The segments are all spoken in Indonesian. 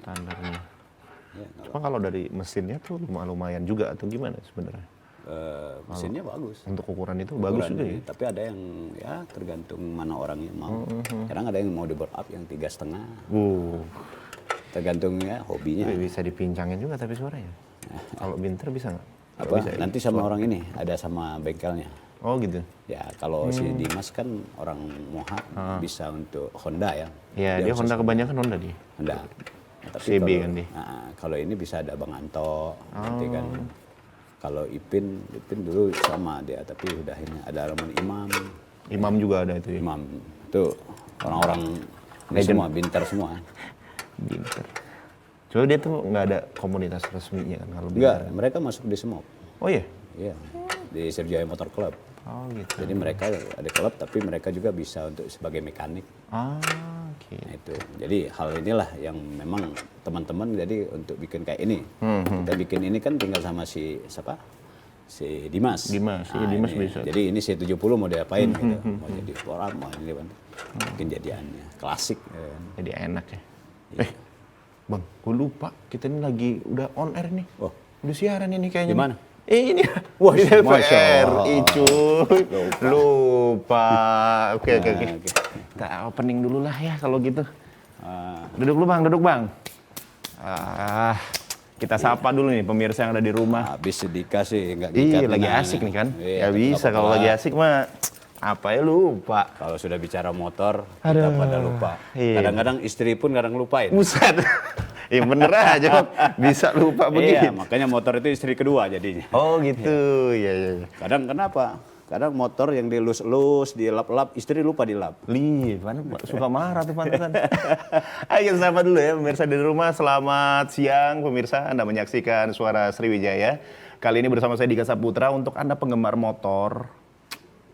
standarnya. Ya, Cuma kalau dari mesinnya tuh lumayan juga atau gimana sebenarnya? mesinnya bagus. Untuk ukuran itu bagus juga ya? Tapi ada yang ya tergantung mana orangnya mau. Kadang ada yang mau di board up yang 3,5. Tergantung ya hobinya. Bisa dipincangin juga tapi suaranya. Kalau binter bisa nggak? Apa? Bisa, ya? Nanti sama orang ini, ada sama bengkelnya. Oh gitu? Ya kalau si Dimas kan orang Moha bisa untuk Honda ya. Iya, dia Honda kebanyakan Honda dia. Honda. Nah, tapi CB kalau, kan dia. Kalau ini bisa ada Bang Anto, nanti kan. Kalau Ipin dulu sama dia, tapi udah ini ada Ramon Imam. Imam juga ada itu ya? Imam itu orang-orang ini semua binter semua. Binter. Coba dia tuh nggak ada komunitas resminya kan kalau Enggak, binter. mereka masuk di Smok. Oh iya? Iya, di Sriwijaya Motor Club. Oh gitu. Jadi mereka ada klub, tapi mereka juga bisa untuk sebagai mekanik. Oke. Nah, itu. Jadi hal inilah yang memang teman-teman jadi untuk bikin kayak ini. Kita bikin ini kan tinggal sama si siapa? Si Dimas. Dimas, iya, Dimas ini. bisa. Jadi ini C70 mau diapain gitu. Mau jadi orang, mau ini kan. Bikin jadiannya. Klasik. Ya kan. Jadi enak ya. Iya. Bang, gue lupa kita ini lagi udah on air nih. Oh. Udah siaran ini kayaknya. Di mana? Ini. Wah, di Masya TVRI Allah. cuy. Lupa. Oke. oke. Kita opening dulu lah ya kalau gitu. Ah, Duduk dulu bang, duduk bang. Kita sapa dulu nih pemirsa yang ada di rumah. habis sedikah sih nggak Iya, diikat lagi nah. asik nih kan. Iya, Ya tapi bisa nggak kalau apa-apa. lagi asik mah apa ya lupa. Kalau sudah bicara motor, kita pada lupa. Iya. Kadang-kadang istri pun kadang lupain. Buset. Iya bener aja bisa lupa begitu. Iya, makanya motor itu istri kedua jadinya. Oh gitu, iya. Kadang kenapa? Kadang motor yang dilus-lus, dilap-lap, istri lupa dilap. Mana suka marah tuh pantesan. Ayo kita sapa dulu ya pemirsa di rumah. Selamat siang pemirsa, Anda menyaksikan Suara Sriwijaya. Kali ini bersama saya Dika Saputra untuk Anda penggemar motor.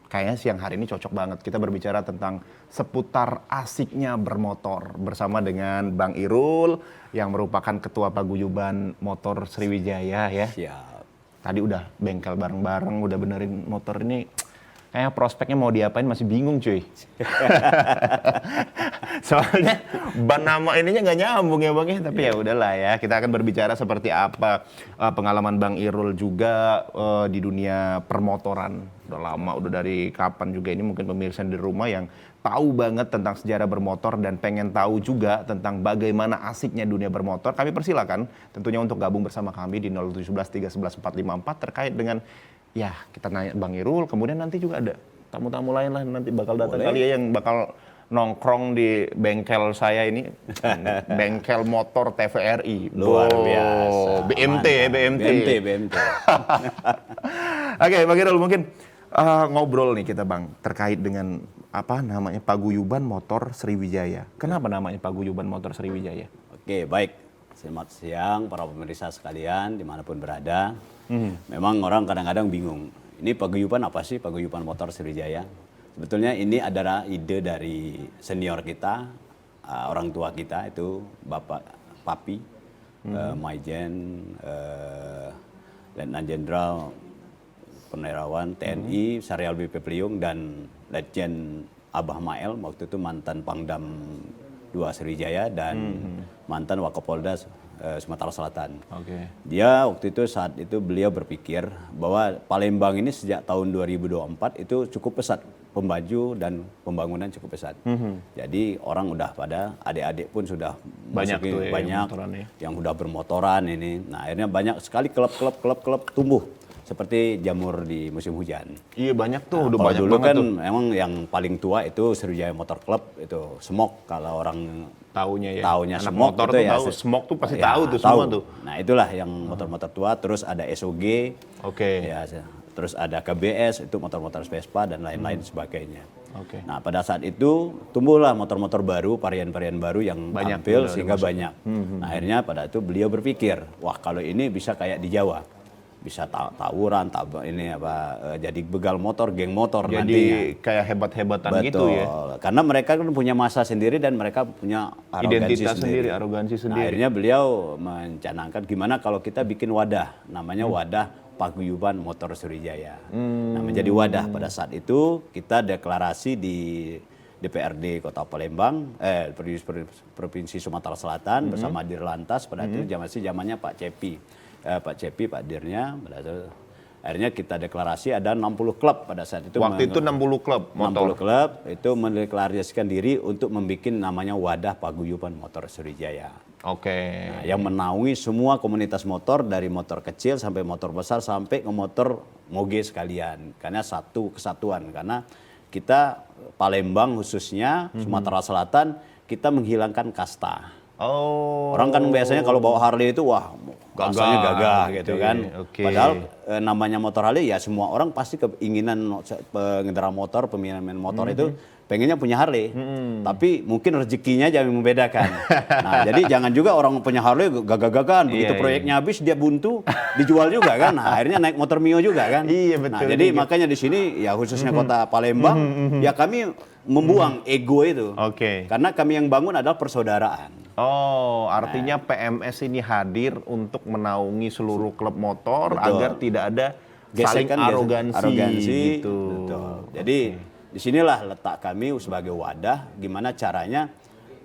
Kayaknya siang hari ini cocok banget. Kita berbicara tentang seputar asiknya bermotor bersama dengan Bang Irul yang merupakan Ketua Paguyuban Motor Sriwijaya ya. Siap. Tadi udah bengkel bareng-bareng, udah benerin motor ini. Kayaknya prospeknya mau diapain masih bingung cuy. Soalnya ban nama ininya nggak nyambung ya Bang ya. Tapi ya udahlah ya, kita akan berbicara seperti apa pengalaman Bang Irul juga di dunia permotoran. Udah lama, udah dari kapan juga ini mungkin pemirsa di rumah yang tahu banget tentang sejarah bermotor dan pengen tahu juga tentang bagaimana asiknya dunia bermotor. Kami persilakan tentunya untuk gabung bersama kami di 017 311 454 terkait dengan ya kita nanya Bang Irul, kemudian nanti juga ada tamu-tamu lain lah nanti bakal datang kali ya yang bakal nongkrong di bengkel saya ini, bengkel motor TVRI. Luar biasa. BMT ya, BMT. BMT. Oke, Bang Irul mungkin ngobrol nih kita Bang terkait dengan apa namanya Paguyuban Motor Sriwijaya. Kenapa namanya Paguyuban Motor Sriwijaya? Oke, baik. Selamat siang para pemirsa sekalian dimanapun berada. Memang orang kadang-kadang bingung. Ini paguyuban apa sih Paguyuban Motor Sriwijaya? Sebetulnya ini adalah ide dari senior kita, orang tua kita itu Bapak Papi, Maijen, Letnan Jenderal Purnawirawan TNI, Syarial BP Priung, dan Letjen Abah Mael, waktu itu mantan Pangdam 2 Sriwijaya dan mantan Wakapolda Sumatera Selatan. Oke. Dia waktu itu saat itu beliau berpikir bahwa Palembang ini sejak tahun 2024 itu cukup pesat pembaju dan pembangunan cukup pesat. Jadi orang udah pada adik-adik pun sudah Banyak masuki, tuh ya, banyak motoran ya. yang udah bermotoran ini. Nah akhirnya banyak sekali klub tumbuh seperti jamur di musim hujan. Iya banyak tuh, Nah, udah kalau banyak dulu banget kan tuh. memang yang paling tua itu Sriwijaya Motor Club itu Smok kalau orang Taunya ya. taunya Anak Smok motor itu tuh ya. tahu, Smok tuh pasti Ya, tahu tuh semua tuh. Nah itulah yang motor-motor tua. Terus ada SOG, Oke. ya, terus ada KBS itu motor-motor Vespa dan lain-lain sebagainya. Oke. Nah pada saat itu tumbuhlah motor-motor baru, varian-varian baru yang Banyak tampil udah sehingga banyak. Nah, akhirnya pada itu beliau berpikir, wah kalau ini bisa kayak di Jawa, bisa tawuran, jadi begal motor, geng motor Jadi nantinya. kayak hebat-hebatan Betul. gitu ya. Karena mereka kan punya masa sendiri dan mereka punya arogansi Identitas sendiri, arogansi Nah, sendiri. akhirnya beliau mencanangkan gimana kalau kita bikin wadah, namanya wadah Paguyuban Motor Sriwijaya. Nah, menjadi wadah pada saat itu kita deklarasi di DPRD Kota Palembang, Provinsi Sumatera Selatan bersama Dirlantas pada itu zamannya Pak Cepi. Pak Dirnya, akhirnya kita deklarasi ada 60 klub pada saat itu. Waktu itu 60 klub motor. 60 klub itu mendeklarasikan diri untuk membuat namanya Wadah Paguyuban Motor Sriwijaya. Oke. Nah, yang menaungi semua komunitas motor dari motor kecil sampai motor besar sampai ke motor moge sekalian. Karena satu kesatuan, karena kita Palembang khususnya Sumatera Selatan kita menghilangkan kasta. Oh. Orang kan biasanya kalau bawa Harley itu wah rasanya gagah gitu kan. Okay. Padahal namanya motor Harley ya semua orang pasti keinginan pengendara motor, peminat motor itu pengennya punya Harley. Tapi mungkin rezekinya jangan membedakan. Nah, jadi jangan juga orang punya Harley gagah-gagahan begitu proyeknya habis dia buntu dijual juga kan. Nah, akhirnya naik motor Mio juga kan. Iya betul. Nah, jadi makanya di sini ya khususnya Kota Palembang ya kami membuang ego itu. Oke. Karena kami yang bangun adalah persaudaraan. Oh, artinya PMS ini hadir untuk menaungi seluruh klub motor agar tidak ada saling arogansi gitu. Betul. Jadi disinilah letak kami sebagai wadah, gimana caranya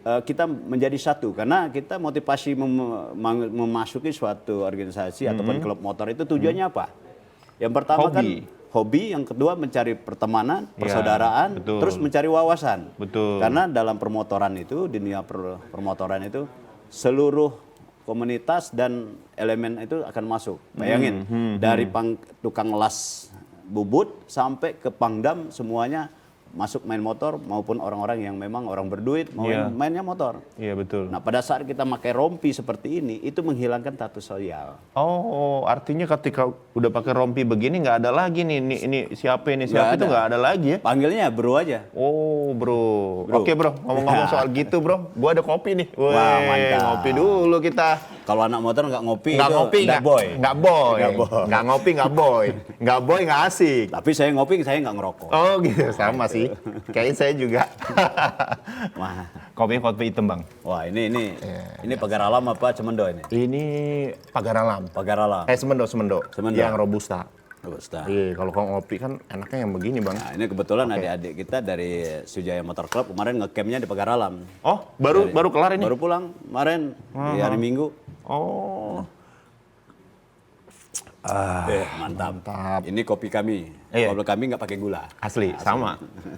kita menjadi satu. Karena kita motivasi memasuki suatu organisasi ataupun klub motor itu tujuannya apa? Yang pertama kan hobi, yang kedua mencari pertemanan, persaudaraan, terus mencari wawasan. Betul. Karena dalam permotoran itu, dunia permotoran itu seluruh komunitas dan elemen itu akan masuk. Bayangin, dari tukang las bubut sampai ke pangdam semuanya masuk main motor maupun orang-orang yang memang orang berduit mau mainnya motor. Iya betul. Nah pada saat kita pakai rompi seperti ini itu menghilangkan status sosial. Oh, artinya ketika udah pakai rompi begini nggak ada lagi nih ini siapa itu nggak ada lagi ya? Panggilnya bro aja. Oh bro. Oke bro, ngomong-ngomong soal gitu bro, gua ada kopi nih. Wah mantap. Ngopi dulu kita. Kalau anak motor nggak ngopi nggak itu ngopi nggak boy. Nggak boy. Nggak ngopi nggak boy. Nggak boy nggak asik. Tapi saya ngopi saya nggak ngerokok. Oh gitu sama sih. Kayaknya saya juga. Wah. Kopi hitam bang. Wah ini pagar alam apa cemendo ini? Ini pagar alam. Pagar alam. Semendo. Yang robusta. Robusta. Iya, kalau kau ngopi kan enaknya yang begini bang. Nah ini kebetulan adik-adik kita dari Sriwijaya Motor Club kemarin ngecampnya di pagar alam. Oh baru kelar ini? Baru pulang kemarin di hari Minggu. Oh. Mantap. Ini kopi kami. Kopi kami nggak pakai gula. Asli, sama.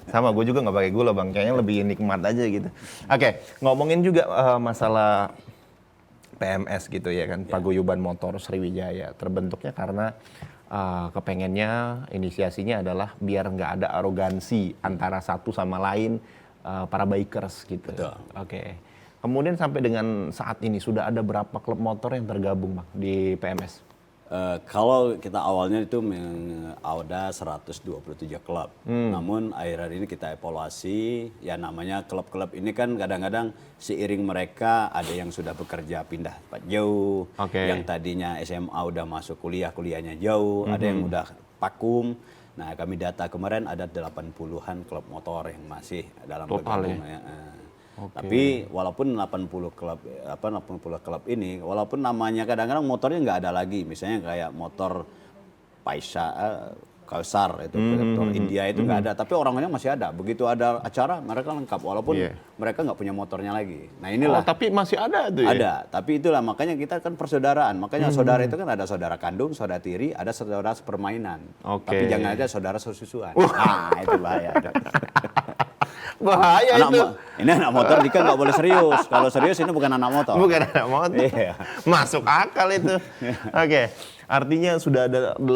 Gue juga nggak pakai gula bang. Kayaknya lebih nikmat aja gitu. Oke, ngomongin juga masalah PMS gitu ya kan, Paguyuban Motor Sriwijaya. Terbentuknya karena kepengennya inisiasinya adalah biar nggak ada arogansi antara satu sama lain para bikers gitu. Betul. Oke. Kemudian sampai dengan saat ini sudah ada berapa klub motor yang tergabung bang di PMS? Kalau kita awalnya itu ada 127 klub. Namun akhir-akhir ini kita evaluasi, ya namanya klub-klub ini kan kadang-kadang seiring mereka ada yang sudah bekerja pindah tempat jauh, yang tadinya SMA udah masuk kuliahnya jauh, ada yang udah vakum. Nah kami data kemarin ada 80-an klub motor yang masih dalam bergabung. Tapi walaupun 80 klub ini, walaupun namanya kadang-kadang motornya nggak ada lagi, misalnya kayak motor Kausar itu motor India itu nggak ada, tapi orangnya masih ada. Begitu ada acara mereka lengkap, walaupun mereka nggak punya motornya lagi. Nah inilah. Tapi masih ada tuh ya? Ada, tapi itulah makanya kita kan persaudaraan. Makanya saudara itu kan ada saudara kandung, saudara tiri, ada saudara sepermainan. Tapi jangan ada saudara sesusuan. Nah itu bahaya. Bahaya itu. Ini anak motor Dika nggak boleh serius. Kalau serius ini bukan anak motor. Bukan anak motor. Iya. Masuk akal itu. Oke. Artinya sudah ada 80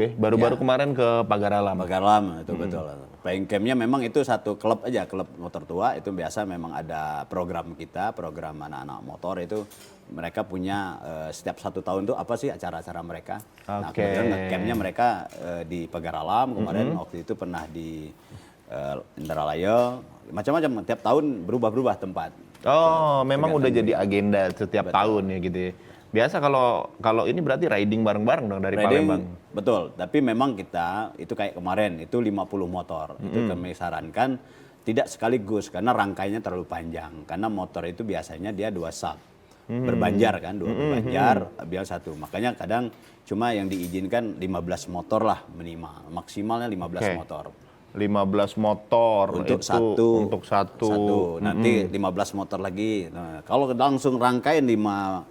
ya. Baru-baru kemarin ke Pagar Alam. Pagar Alam itu betul. Playing campnya memang itu satu klub aja, klub motor tua itu biasa memang ada program kita, program anak-anak motor itu mereka punya setiap 1 tahun tuh apa sih acara-acara mereka. Nah kemudian campnya mereka di Pagar Alam kemarin waktu itu pernah di Indralaya, macam-macam tiap tahun berubah-ubah tempat. Oh, memang udah jadi agenda setiap tahun ya gitu ya. Biasa kalau ini berarti riding bareng-bareng dong dari Palembang. Betul, tapi memang kita itu kayak kemarin itu 50 motor. Itu kami sarankan tidak sekaligus karena rangkainya terlalu panjang. Karena motor itu biasanya dia 2 sub. Berbanjar kan, 2 berbanjar, biar 1. Makanya kadang cuma yang diizinkan 15 motor lah minimal, maksimalnya 15 motor. 15 motor untuk itu satu. untuk satu. Nanti 15 motor lagi. Nah, kalau langsung rangkaian 50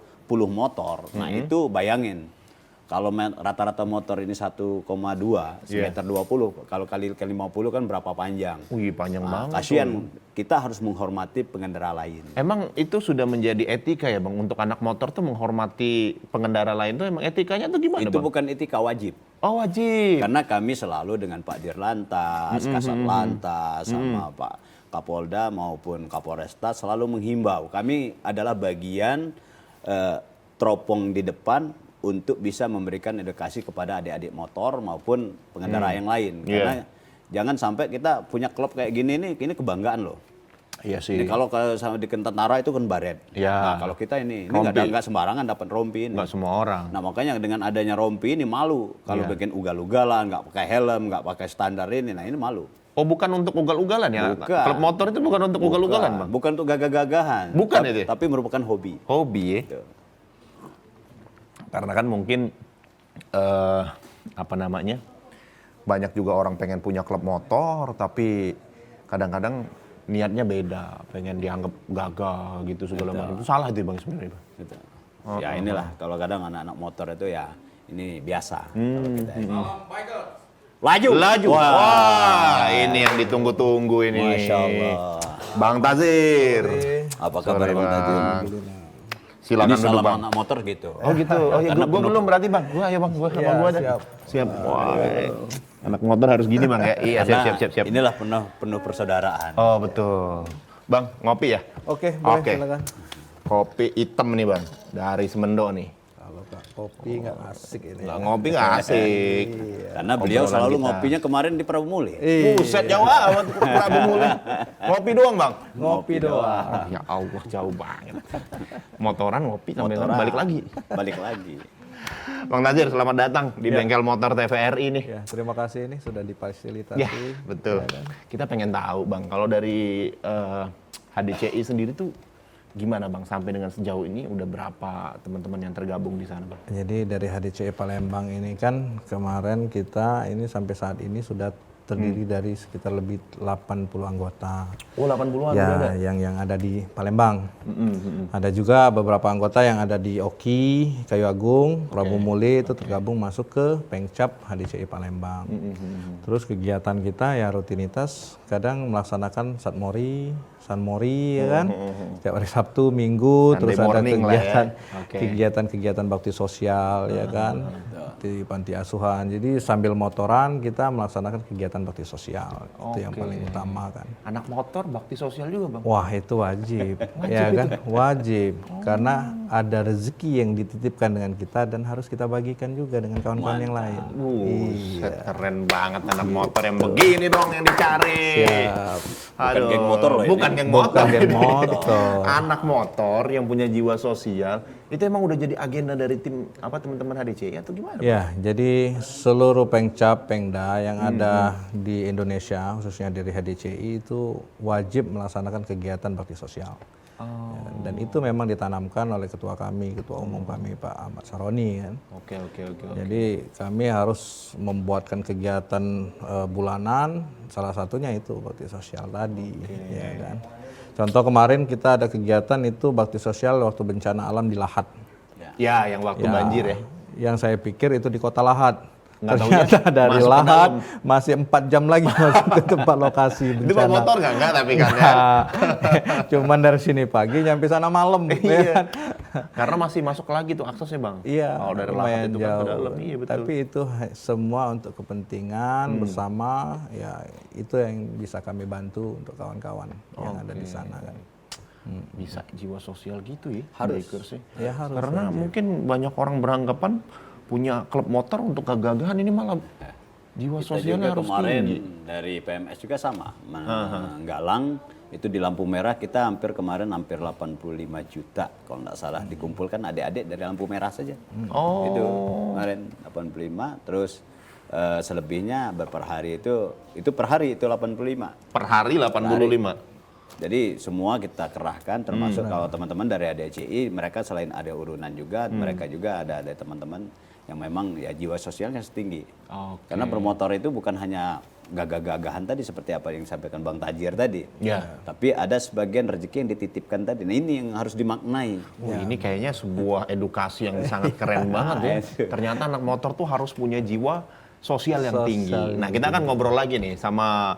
motor, nah itu bayangin. Kalau rata-rata motor ini 1,2 semeter 20, kalau kali ke 50 kan berapa panjang? Wih, panjang banget. Kasihan, kita harus menghormati pengendara lain. Emang itu sudah menjadi etika ya Bang, untuk anak motor tuh menghormati pengendara lain tuh emang etikanya tuh gimana Itu Bang? bukan etika wajib. Oh wajib. Karena kami selalu dengan Pak Dirlantas, Kasat Lantas, sama Pak Kapolda maupun Kapolresta selalu menghimbau. Kami adalah bagian teropong di depan untuk bisa memberikan edukasi kepada adik-adik motor maupun pengendara yang lain. Karena jangan sampai kita punya klub kayak gini nih, ini kebanggaan loh. Iya sih. Ini kalau sama di tentara itu kan baret. Iya. Nah kalau kita ini Rompi. nggak sembarangan dapat rompi ini. Nggak semua orang. Nah makanya dengan adanya rompi ini malu. Kalau bikin ugal-ugalan, nggak pakai helm, nggak pakai standar ini, nah ini malu. Oh bukan untuk ugal-ugalan ya? Bukan. Klub motor itu bukan untuk ugal-ugalan Bang? Bukan untuk gagah-gagahan. Bukan itu ya? Tapi merupakan hobi. Hobi ya? Gitu. Karena kan mungkin apa namanya, banyak juga orang pengen punya klub motor tapi kadang-kadang niatnya beda, pengen dianggap gagah gitu segala macam. Itu salah itu Bang sebenarnya Bang. Gitu. Ya inilah kalau kadang anak-anak motor itu ya ini biasa. Kalau kita ini. Laju. Wah, ini yang ditunggu-tunggu ini. Masya Allah. Bang Tazir. Apa kabar Bang Tajin? Silakan Ini dulu salam Bang. anak motor gitu. Oh gitu. Oh iya, gua belum berarti Bang. Gua ayo Bang, gua sama gua ada. Siap. Wah. Anak motor harus gini Bang ya. Iya, Karena siap. Inilah penuh persaudaraan. Oh, betul. Bang, ngopi ya? Oke, boleh Oke. silakan. Kopi hitam nih Bang, dari Semendo nih. Kalau nggak kopi nggak asik ini. Nggak ngopi nggak asik. Karena beliau Obrolan selalu kita. ngopinya kemarin di Prabu Muli. Buset, jauh amat Prabu Muli. Ngopi doang Bang? Ngopi doang. Ah, ya Allah, jauh banget. Motoran ngopi sampai Motoran. balik lagi. Balik lagi. Bang Tazir, selamat datang di Bengkel Motor TVRI nih. Ya, terima kasih ini sudah difasilitasi. Ya, betul. Kita pengen tahu Bang, kalau dari HDCI sendiri tuh gimana Bang, sampai dengan sejauh ini udah berapa teman-teman yang tergabung di sana Bang? Jadi dari HDCI Palembang ini kan kemarin kita ini sampai saat ini sudah terdiri dari sekitar lebih 80 anggota. Oh 80-an Ya, udah ada? yang ada di Palembang. Ada juga beberapa anggota yang ada di Oki, Kayu Agung, Prabu Muli itu tergabung masuk ke Pengcap HDCI Palembang. Terus kegiatan kita ya rutinitas kadang melaksanakan Sanmori ya kan. Setiap hari Sabtu, Minggu, Sunday terus ada morning lah ya. kegiatan Oke. kegiatan-kegiatan bakti sosial ya kan di panti asuhan. Jadi sambil motoran kita melaksanakan kegiatan bakti sosial. Itu yang paling utama kan. Anak motor bakti sosial juga Bang? Wah itu wajib, ya kan? Wajib, karena ada rezeki yang dititipkan dengan kita dan harus kita bagikan juga dengan kawan-kawan yang lain. Buset, keren banget anak motor yang begini dong yang dicari. Siap. Bukan geng motor loh ini. Bukan geng motor. Bukan geng motor. Anak motor yang punya jiwa sosial, itu emang udah jadi agenda dari tim teman-teman HDCI atau gimana? Ya, jadi seluruh Pengcap, Pengda yang ada di Indonesia, khususnya dari HDCI itu wajib melaksanakan kegiatan bakti sosial. Ya, dan itu memang ditanamkan oleh ketua kami, ketua umum kami Pak Ahmad Saroni kan. Oke. Jadi kami harus membuatkan kegiatan bulanan, salah satunya itu bakti sosial tadi, ya kan. Contoh kemarin kita ada kegiatan itu bakti sosial waktu bencana alam di Lahat. Ya, yang waktu Ya, banjir ya. Yang saya pikir itu di kota Lahat. Nggak taunya Ternyata dari masuk ke Lahat dalam. masih 4 jam lagi masuk ke tempat lokasi Itu bencana. bawa motor nggak tapi kan ya. Nah, cuman dari sini pagi nyampe sana malam. ya Iya. kan? Karena masih masuk lagi tuh aksesnya Bang. Iya, Kalau dari Lahat lumayan itu kan ke jauh. dalam. Iya betul. Tapi itu semua untuk kepentingan bersama, ya itu yang bisa kami bantu untuk kawan-kawan yang ada di sana kan. Bisa jiwa sosial gitu ya. Harus. Bikers ya. Ya harus. Karena mungkin banyak orang beranggapan punya klub motor untuk gagahan ini malah jiwa Kita sosialnya juga harus kemarin tinggi. dari PMS juga sama. Menggalang itu di lampu merah kita hampir 85 juta kalau nggak salah dikumpulkan adik-adik dari lampu merah saja. Oh. Itu kemarin 85 terus selebihnya per hari itu per hari itu 85. Per hari 85. Jadi semua kita kerahkan termasuk kalau teman-teman dari ADCI mereka selain ada urunan juga mereka juga ada teman-teman yang memang ya jiwa sosialnya setinggi. Oke. Karena bermotor itu bukan hanya gagah-gagahan tadi seperti apa yang disampaikan Bang Tajir tadi. Ya. Tapi ada sebagian rezeki yang dititipkan tadi. Nah ini yang harus dimaknai. Ini kayaknya sebuah edukasi yang sangat keren banget ya. Ternyata anak motor tuh harus punya jiwa sosial yang tinggi. Nah, kita akan ngobrol lagi nih sama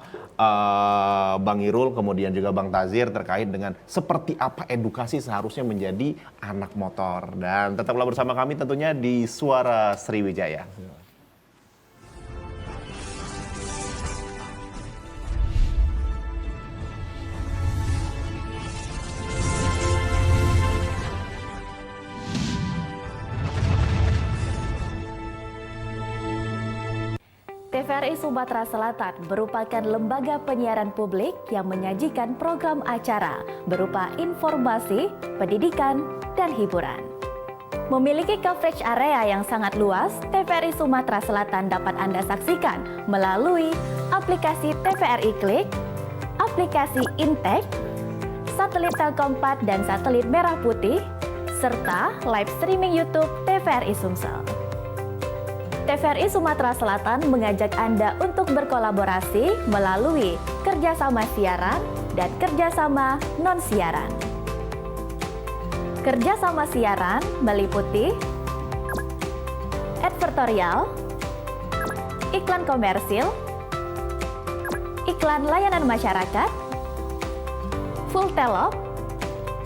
Bang Irul, kemudian juga Bang Tazir terkait dengan seperti apa edukasi seharusnya menjadi anak motor. Dan tetaplah bersama kami tentunya di Suara Sriwijaya. TVRI Sumatera Selatan merupakan lembaga penyiaran publik yang menyajikan program acara berupa informasi, pendidikan, dan hiburan. Memiliki coverage area yang sangat luas, TVRI Sumatera Selatan dapat Anda saksikan melalui aplikasi TVRI Klik, aplikasi Intek, satelit Telkom 4 dan satelit Merah Putih, serta live streaming YouTube TVRI Sumsel. TVRI Sumatera Selatan mengajak Anda untuk berkolaborasi melalui kerjasama siaran dan kerjasama non-siaran. Kerjasama siaran meliputi advertorial, iklan komersil, iklan layanan masyarakat, full telop,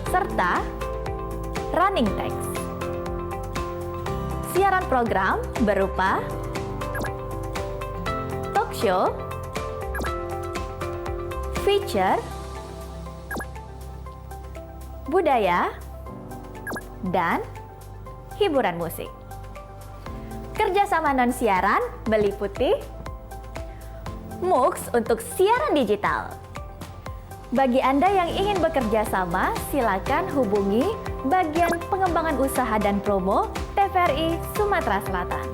serta running text. Siaran program berupa talk show, feature, budaya, dan hiburan musik. Kerjasama non-siaran meliputi MUX untuk siaran digital. Bagi Anda yang ingin bekerja sama, silakan hubungi bagian pengembangan usaha dan promo TVRI Sumatera Selatan.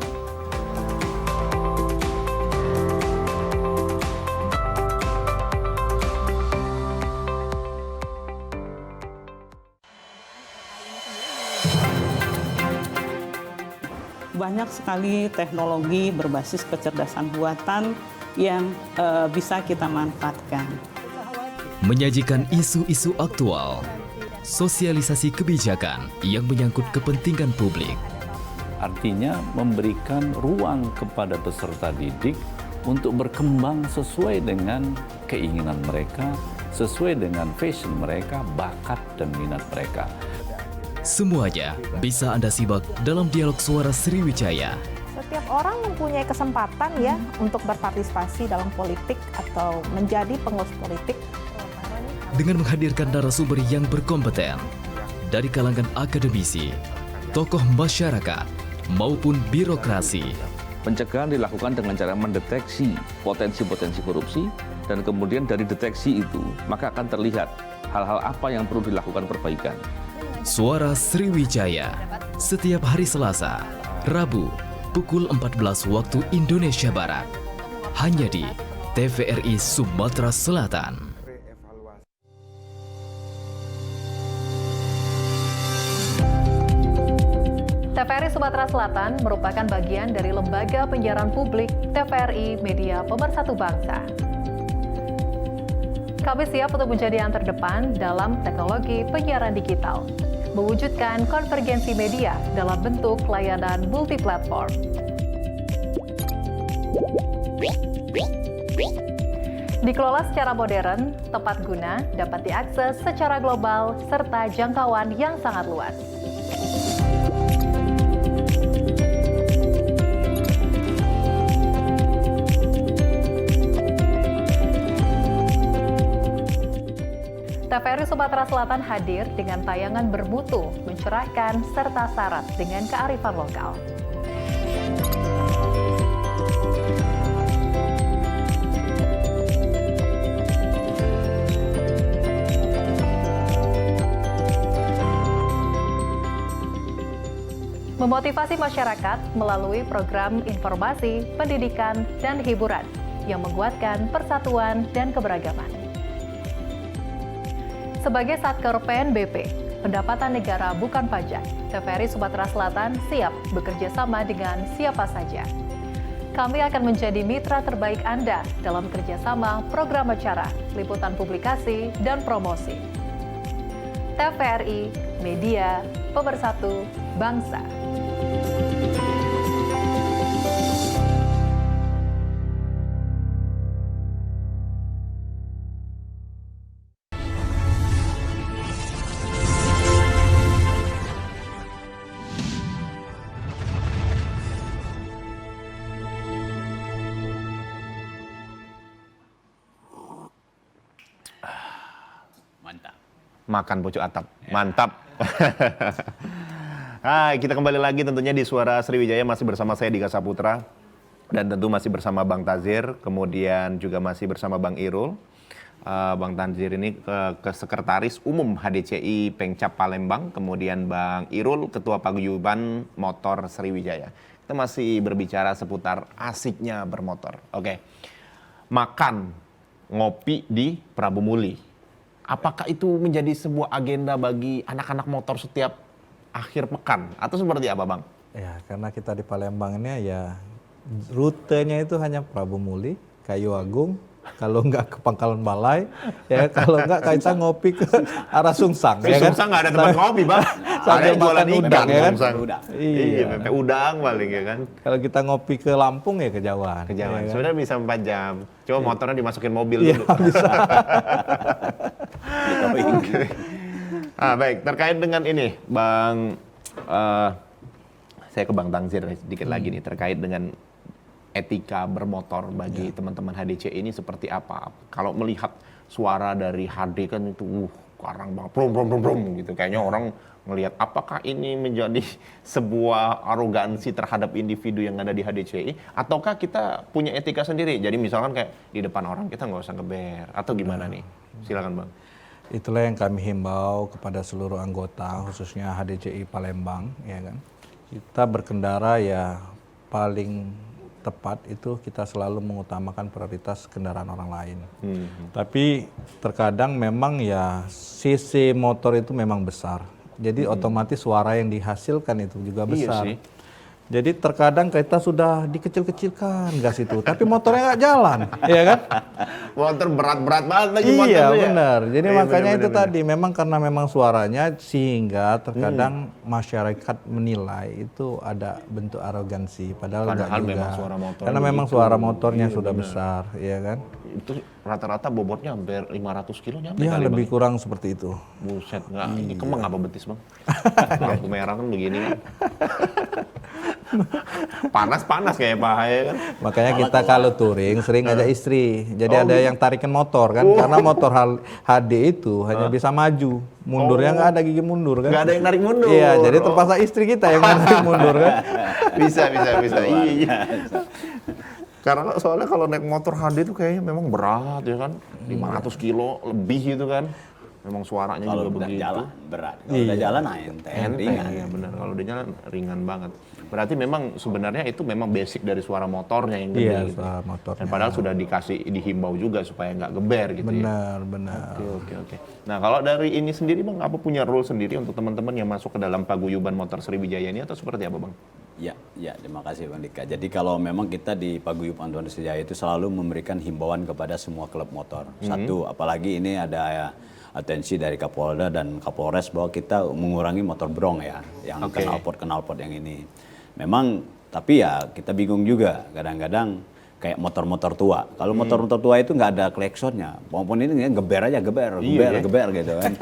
Banyak sekali teknologi berbasis kecerdasan buatan yang bisa kita manfaatkan. Menyajikan isu-isu aktual, sosialisasi kebijakan yang menyangkut kepentingan publik. Artinya memberikan ruang kepada peserta didik untuk berkembang sesuai dengan keinginan mereka, sesuai dengan passion mereka, bakat dan minat mereka. Semuanya bisa Anda simak dalam dialog Suara Sriwijaya. Setiap orang mempunyai kesempatan ya untuk berpartisipasi dalam politik atau menjadi pengurus politik. Dengan menghadirkan narasumber yang berkompeten dari kalangan akademisi, tokoh masyarakat, maupun birokrasi. Pencegahan dilakukan dengan cara mendeteksi potensi-potensi korupsi dan kemudian dari deteksi itu maka akan terlihat hal-hal apa yang perlu dilakukan perbaikan. Suara Sriwijaya setiap hari Selasa, Rabu, pukul 14 waktu Indonesia Barat. Hanya di TVRI Sumatera Selatan. TVRI Sumatera Selatan merupakan bagian dari lembaga penyiaran publik TVRI Media Pemersatu Bangsa. Kami siap untuk menjadi yang terdepan dalam teknologi penyiaran digital, mewujudkan konvergensi media dalam bentuk layanan multiplatform. Dikelola secara modern, tepat guna, dapat diakses secara global, serta jangkauan yang sangat luas. TVRI Sumatera Selatan hadir dengan tayangan bermutu, mencerahkan, serta syarat dengan kearifan lokal. Memotivasi masyarakat melalui program informasi, pendidikan, dan hiburan yang menguatkan persatuan dan keberagaman. Sebagai Satker PNBP, pendapatan negara bukan pajak, TVRI Sumatera Selatan siap bekerja sama dengan siapa saja. kami akan menjadi mitra terbaik Anda dalam kerjasama program acara, liputan publikasi, dan promosi. TVRI, Media Pemersatu Bangsa. Mantap. Makan pucuk atap. Mantap. Kita kembali lagi tentunya di Suara Sriwijaya, masih bersama saya Dika Saputra. Dan tentu masih bersama Bang Tazir, kemudian juga masih bersama Bang Irul. Bang Tazir ini ke Sekretaris Umum HDCI Pengcap Palembang, kemudian Bang Irul Ketua Paguyuban Motor Sriwijaya. Kita masih berbicara seputar asiknya bermotor. Oke. Makan, ngopi di Prabu Muli. Apakah itu menjadi sebuah agenda bagi anak-anak motor setiap akhir pekan? Atau seperti apa, Bang? Ya, karena kita di Palembang ini ya rutenya itu hanya Prabu Muli, Kayu Agung, kalau enggak ke Pangkalan Balai, ya kalau enggak kita ngopi ke arah Sungsang. Ya kan? Sungsang nggak ada tempat ngopi, Bang. Ada yang jualan udang, ya kan? Iya, pempek udang paling ya kan. Kalau kita ngopi ke Lampung ya kejauhan. Kejauhan. Ya kan? Sebenarnya bisa 4 jam. Coba motornya dimasukin mobil Iya, dulu. bisa. Baik, terkait dengan ini, Bang, saya ke Bang Tangzir sedikit lagi nih, terkait dengan etika bermotor bagi teman-teman HDC ini seperti apa? Kalau melihat suara dari HD kan itu karang banget, brum brum brum brum gitu. Kayaknya orang melihat apakah ini menjadi sebuah arogansi terhadap individu yang ada di HDCI, ataukah kita punya etika sendiri? Jadi misalkan kayak di depan orang kita nggak usah ngeber atau gimana nih? Silakan, Bang. Itulah yang kami himbau kepada seluruh anggota, khususnya HDCI Palembang, ya kan. Kita berkendara ya paling tepat itu kita selalu mengutamakan prioritas kendaraan orang lain. Tapi terkadang memang ya CC motor itu memang besar. Jadi otomatis suara yang dihasilkan itu juga besar. Iya sih. Jadi terkadang kita sudah dikecil-kecilkan gas itu, tapi motornya nggak jalan, ya kan? Motor berat-berat banget lagi Iya motornya. benar. Jadi Iya, makanya benar, itu benar. tadi memang karena memang suaranya sehingga terkadang masyarakat menilai itu ada bentuk arogansi. Padahal enggak juga. memang suara motornya Karena memang begitu. suara motornya Iya, sudah benar. besar, ya kan? Itu rata-rata bobotnya hampir 500 kilo nyampe Iya kali, lebih Bang. kurang seperti itu. Buset, nggak. Ini kemang apa betis, Bang? Lampu merah kan begini kan. Panas-panas kayak paha kan. Makanya kita kalau touring sering ngajak istri. Jadi ada yang tarikin motor kan, karena motor HD itu hanya bisa maju, mundurnya nggak ada gigi mundur kan. Nggak ada yang narik mundur. Iya, jadi terpaksa istri kita yang narik mundur kan. Bisa. Iya. Karena soalnya kalau naik motor HD itu kayaknya memang berat ya kan. 500 kilo lebih gitu kan. Memang suaranya Kalau juga udah begitu. jalan berat. Kalau udah jalan enteng, ringan. Iya benar, kalau udah jalan ringan banget. Berarti memang sebenarnya itu memang basic dari suara motornya yang gede Iya, gitu. suara motornya. Dan padahal sudah dihimbau juga supaya nggak geber gitu ya. Benar. Oke. Nah kalau dari ini sendiri Bang, apa punya rule sendiri untuk teman-teman yang masuk ke dalam paguyuban motor Sriwijaya ini atau seperti apa Bang? Ya, terima kasih Bang Dika. Jadi kalau memang kita di Paguyuban Motor Sriwijaya itu selalu memberikan himbauan kepada semua klub motor. Satu, apalagi ini ada atensi dari Kapolda dan Kapolres bahwa kita mengurangi motor brong ya, yang knalpot yang ini. Memang, tapi ya kita bingung juga kadang-kadang kayak motor-motor tua. Kalau motor-motor tua itu nggak ada klaksonnya, maupun ini geber geber gitu kan.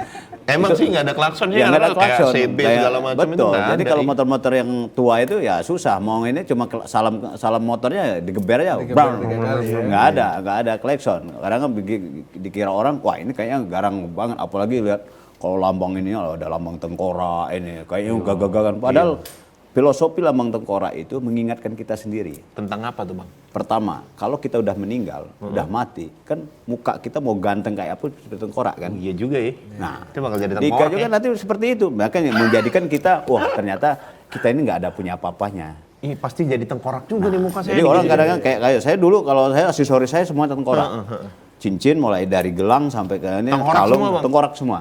Emang sih nggak ada klaksonnya, Ya nggak ada kayak klakson. CB segala macam itu Betul. nggak Jadi ada. kalau motor-motor yang tua itu ya susah. Mau ini cuma salam motornya digeber aja, bang. Nggak ada klakson. Kadang kan dikira orang, wah ini kayaknya garang banget. Apalagi lihat kalau lambang ini ada lambang tengkorak ini, kayaknya gagah-gagahan. Padahal filosofi lambang tengkorak itu mengingatkan kita sendiri. Tentang apa tuh Bang? Pertama, kalau kita udah meninggal, udah mati, kan muka kita mau ganteng kayak apa seperti tengkorak kan? Iya juga ya. Nah, itu bakal jadi Dika tengkorak juga ya. nanti seperti itu. Makanya menjadikan kita, wah ternyata kita ini nggak ada punya apa-apanya. Ih, pasti jadi tengkorak juga di muka saya. Jadi orang gitu. kadang-kadang kayak saya dulu kalau saya aksesoris saya semua tengkorak. Cincin mulai dari gelang sampai ke ini Tengkorak kalung semua, Bang? tengkorak semua.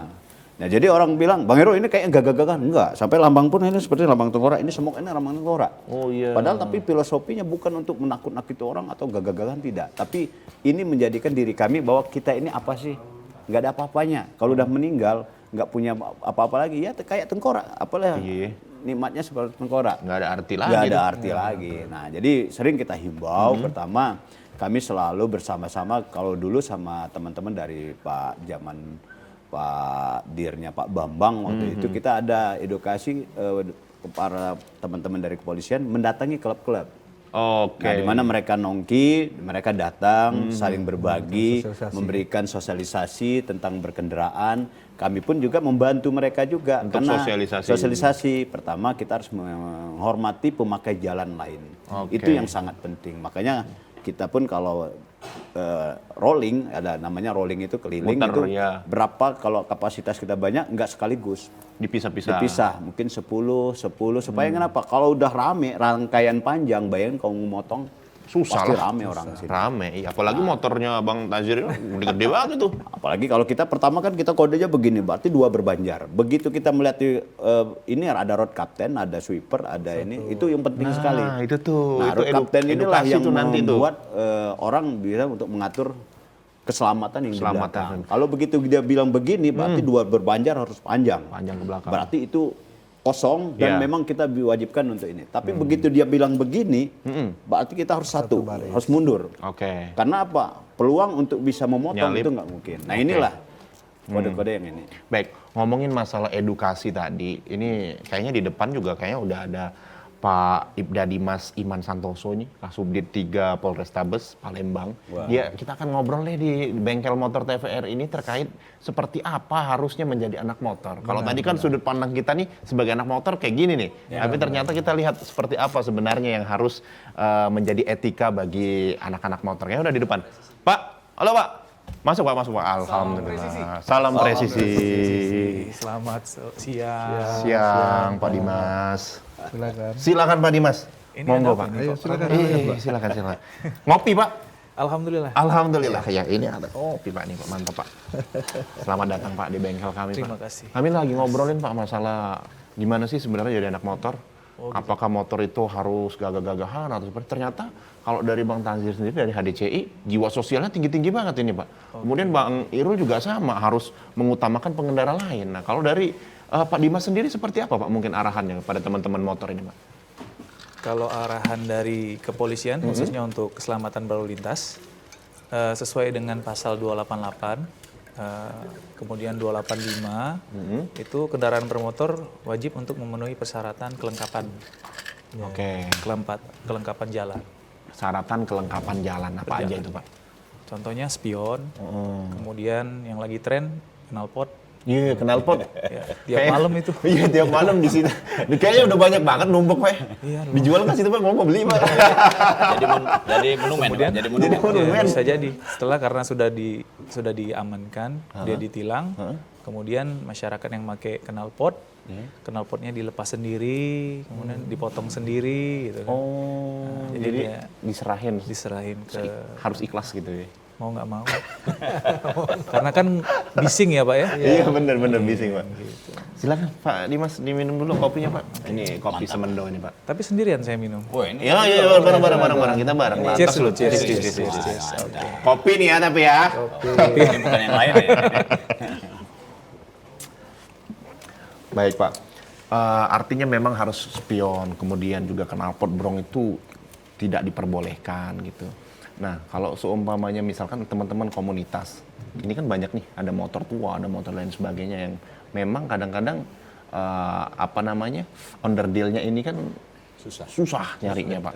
Nah jadi orang bilang, Bang Heru ini kayak gagah-gagahan. Enggak, sampai lambang pun ini seperti lambang tengkorak, ini semok, ini lambang tengkorak. Oh iya. Padahal tapi filosofinya bukan untuk menakut-nakuti orang atau gagah-gagahan, tidak. Tapi ini menjadikan diri kami bahwa kita ini apa sih? Nggak ada apa-apanya. Kalau udah meninggal, nggak punya apa-apa lagi, ya kayak tengkorak. Apalah nikmatnya seperti tengkorak. Nggak ada arti lagi. Nggak ada arti lagi. Nah jadi sering kita himbau, pertama kami selalu bersama-sama, kalau dulu sama teman-teman dari Pak Dirnya Pak Bambang waktu itu kita ada edukasi para teman-teman dari kepolisian mendatangi klub-klub. Oke. Nah, di mana mereka nongki, mereka datang, saling berbagi, memberikan sosialisasi tentang berkendaraan. Kami pun juga membantu mereka juga Untuk karena sosialisasi. pertama kita harus menghormati pemakai jalan lain. Oke. Itu yang sangat penting. Makanya kita pun kalau rolling, ada namanya rolling itu keliling, Muter, itu ya. berapa kalau kapasitas kita banyak, enggak sekaligus. Dipisah-pisah. Mungkin 10 supaya kenapa? Kalau udah rame rangkaian panjang, bayangin kalau ngomotong Susah pasti lah. rame orang di sini. Rame, iya. Apalagi motornya Bang Tazir gede banget tuh. Apalagi kalau kita pertama kan kita kodenya begini, berarti 2 berbanjar. Begitu kita melihat ini ada road captain, ada sweeper, ada ini, itu yang penting sekali. Nah, itu tuh. Nah, Itu road captain inilah edukasi yang tuh nanti tuh. membuat orang bisa untuk mengatur keselamatan yang di Keselamatan. belakang. Kalau begitu dia bilang begini, berarti 2 berbanjar harus panjang. Panjang ke belakang. Berarti itu kosong dan memang kita diwajibkan untuk ini. Tapi begitu dia bilang begini, berarti kita harus harus mundur. Oke. Karena apa? Peluang untuk bisa memotong Nyalip. itu nggak mungkin. Nah inilah kode-kode yang ini. Baik, ngomongin masalah edukasi tadi, ini kayaknya di depan juga kayaknya udah ada Pak Ibda Dimas Iman Santoso nih, Kasubdit 3 Polrestabes Palembang. Dia, kita akan ngobrol deh di bengkel motor TVR ini terkait seperti apa harusnya menjadi anak motor. Kalau tadi kan sudut pandang kita nih sebagai anak motor kayak gini nih, tapi ternyata kita lihat seperti apa sebenarnya yang harus menjadi etika bagi anak-anak motor. Kayaknya udah di depan. Pak, halo Pak. Masuk Pak, masuk Pak. Alhamdulillah. Salam presisi. Selamat siang. Siang Pak Dimas. Silakan. Silakan Pak Dimas. ada Monggo apa Pak. ini, Ayo Pak? silakan. Silakan. Ngopi Pak. Alhamdulillah. Alhamdulillah. Ya ini ada kopi Pak nih Pak. Mantap Pak. Selamat datang Pak di bengkel kami Pak. Terima kasih. Kami lagi ngobrolin Pak masalah gimana sih sebenarnya jadi anak motor. Apakah motor itu harus gagah-gagahan atau seperti ternyata kalau dari Bang Tazir sendiri dari HDCI jiwa sosialnya tinggi-tinggi banget ini Pak. Kemudian Bang Irul juga sama harus mengutamakan pengendara lain. Nah kalau dari Pak Dimas sendiri seperti apa Pak mungkin arahannya kepada teman-teman motor ini Pak? Kalau arahan dari kepolisian khususnya untuk keselamatan berlalu lintas sesuai dengan pasal 288 kemudian 285 itu kendaraan bermotor wajib untuk memenuhi persyaratan kelengkapan. Oke. Kelengkapan jalan. Syaratan kelengkapan jalan apa aja itu Pak? Contohnya spion, kemudian yang lagi tren knalpot. Iya, knalpot. Ya, tiap malam itu. Iya, tiap malam di sini. Kayaknya udah banyak banget numpuk, Pak. Iya, dijual nggak sih itu, Pak? Mau beli, Pak? Jadi monumen. Kemudian, Jadi monumen. ya, bisa jadi. Setelah karena sudah diamankan, dia ditilang. Kemudian masyarakat yang pakai knalpot, knalpotnya dilepas sendiri, kemudian dipotong sendiri, gitu kan. Oh, Nah, jadi dia diserahin ke harus ikhlas gitu ya? mau nggak mau. Karena kan bising ya Pak ya. Iya benar-benar bising Pak. Gitu. Silakan Pak Dimas diminum dulu kopinya Pak. Ini kopi Semendo ini Pak. Tapi sendirian saya minum. Ya bareng kita bareng. Cheers dulu, cheers. Kopi nih ya tapi ya. Ini bukan yang lain ya. Baik Pak. Artinya memang harus spion, kemudian juga knalpot brong itu tidak diperbolehkan gitu. Nah, kalau seumpamanya misalkan teman-teman komunitas, ini kan banyak nih, ada motor tua, ada motor lain sebagainya yang memang kadang-kadang onderdilnya ini kan susah nyarinya Pak.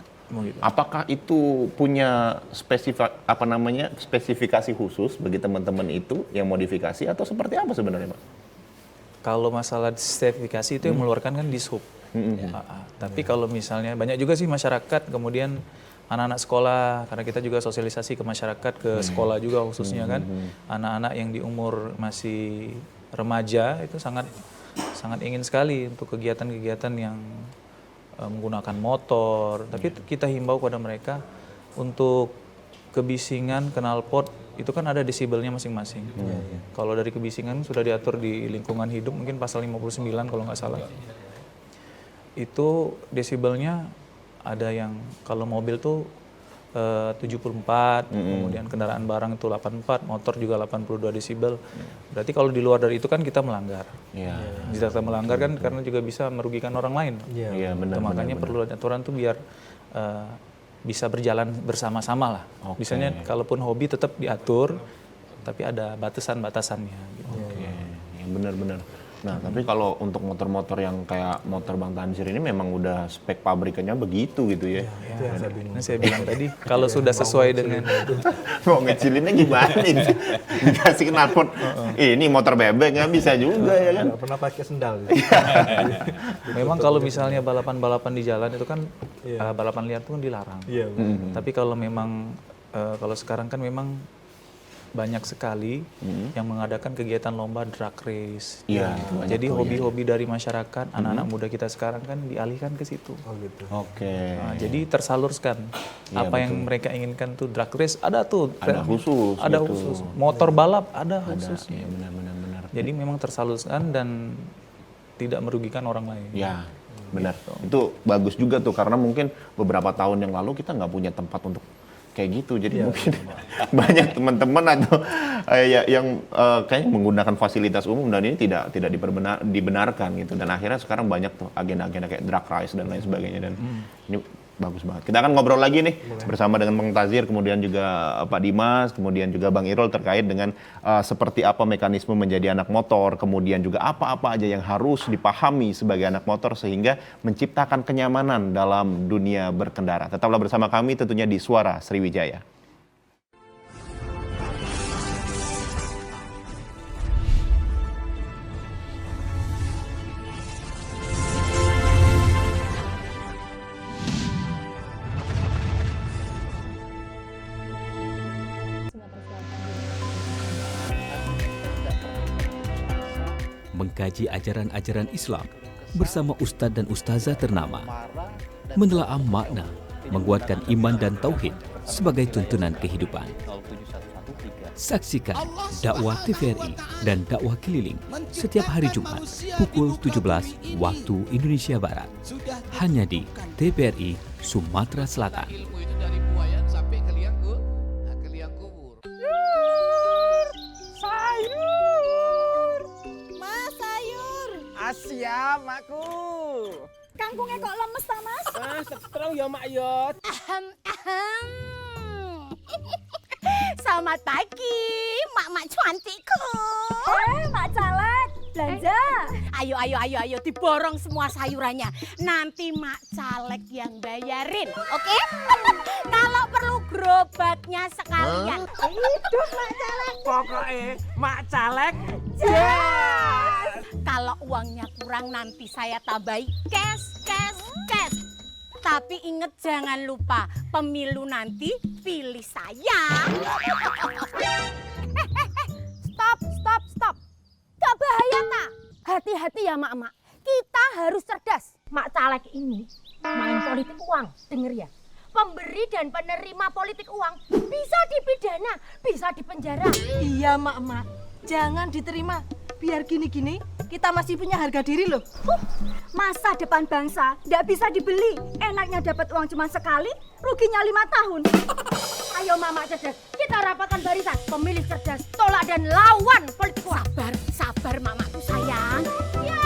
Apakah itu punya spesifikasi khusus bagi teman-teman itu yang modifikasi atau seperti apa sebenarnya Pak? Kalau masalah sertifikasi itu yang mengeluarkan kan Dishub. Tapi kalau misalnya banyak juga sih masyarakat kemudian anak-anak sekolah, karena kita juga sosialisasi ke masyarakat, ke sekolah juga khususnya kan, anak-anak yang di umur masih remaja itu sangat ingin sekali untuk kegiatan-kegiatan yang menggunakan motor. Tapi kita himbau kepada mereka untuk kebisingan knalpot itu kan ada desibelnya masing-masing. Kalau dari kebisingan sudah diatur di lingkungan hidup mungkin pasal 59 kalau nggak salah. Itu desibelnya ada yang kalau mobil tuh 74, kemudian kendaraan barang itu 84, motor juga 82 desibel. Berarti kalau di luar dari itu kan kita melanggar. Jika kita melanggar kan karena juga bisa merugikan orang lain. Makanya perlu ada aturan tuh biar bisa berjalan bersama-sama lah. Misalnya kalaupun hobi tetap diatur, tapi ada batasan-batasannya. Gitu. Benar-benar. Nah, tapi kalau untuk motor-motor yang kayak motor Bang Tansir ini memang udah spek pabrikannya begitu gitu ya. Itu yang saya bilang tadi, kalau sudah sesuai dengan mau ngecilinnya gimana ini? Dikasih knalpot, ini motor bebek nggak bisa juga ya kan? Nggak pernah pakai sendal. Memang kalau misalnya balapan-balapan di jalan itu kan balapan liar itu kan dilarang. Tapi kalau memang kalau sekarang kan memang banyak sekali yang mengadakan kegiatan lomba drag race. Jadi hobi-hobi dari masyarakat, anak-anak muda kita sekarang kan dialihkan ke situ. Nah, jadi tersalurkan apa yang mereka inginkan tuh drag race ada tuh. Ada khusus. Ada khusus. Motor balap ada khusus. Iya, benar. Jadi memang tersalurkan dan tidak merugikan orang lain. Ya, benar. Itu bagus juga tuh karena mungkin beberapa tahun yang lalu kita nggak punya tempat untuk kayak gitu, jadi mungkin banyak teman-teman atau yang kayaknya menggunakan fasilitas umum dan ini tidak dibenarkan gitu, dan akhirnya sekarang banyak tuh agenda-agenda kayak drag race dan lain sebagainya, dan ini bagus banget. Kita akan ngobrol lagi nih bersama dengan Bang Tazir, kemudian juga Pak Dimas, kemudian juga Bang Irul terkait dengan seperti apa mekanisme menjadi anak motor, kemudian juga apa-apa aja yang harus dipahami sebagai anak motor sehingga menciptakan kenyamanan dalam dunia berkendara. Tetaplah bersama kami tentunya di Suara Sriwijaya. Mengkaji ajaran-ajaran Islam bersama ustadz dan ustazah ternama, menelaah makna, menguatkan iman dan tauhid sebagai tuntunan kehidupan. Saksikan dakwah TVRI dan dakwah keliling setiap hari Jumat pukul 17 waktu Indonesia Barat, hanya di TVRI Sumatera Selatan. Siap, makku. Kangkungnya kok lemes ta, Mas? Setrong ya, Mak Yot. Selamat pagi, mak-mak cantikku. Mak Caleg, belanja. Ayo, diborong semua sayurannya. Nanti Mak Caleg yang bayarin, oke? Kalau perlu gerobaknya sekalian. Hidup Mak Caleg. Pokoknya Mak Caleg. Yes. Kalau uangnya kurang nanti saya tambahi cash. Tapi inget jangan lupa pemilu nanti pilih saya. Stop. Gak bahaya tak? Hati-hati ya mak-mak. Kita harus cerdas. Mak Caleg ini main politik uang, denger ya. Pemberi dan penerima politik uang bisa dipidana, bisa dipenjara. Iya mak-mak, jangan diterima. Biar gini-gini kita masih punya harga diri loh. Masa depan bangsa nggak bisa dibeli. Enaknya dapat uang cuma sekali, ruginya 5 tahun. Ayo mama cerdas, kita rapatkan barisan. Pemilih cerdas, tolak dan lawan politik uang. Sabar mamaku sayang. Ya.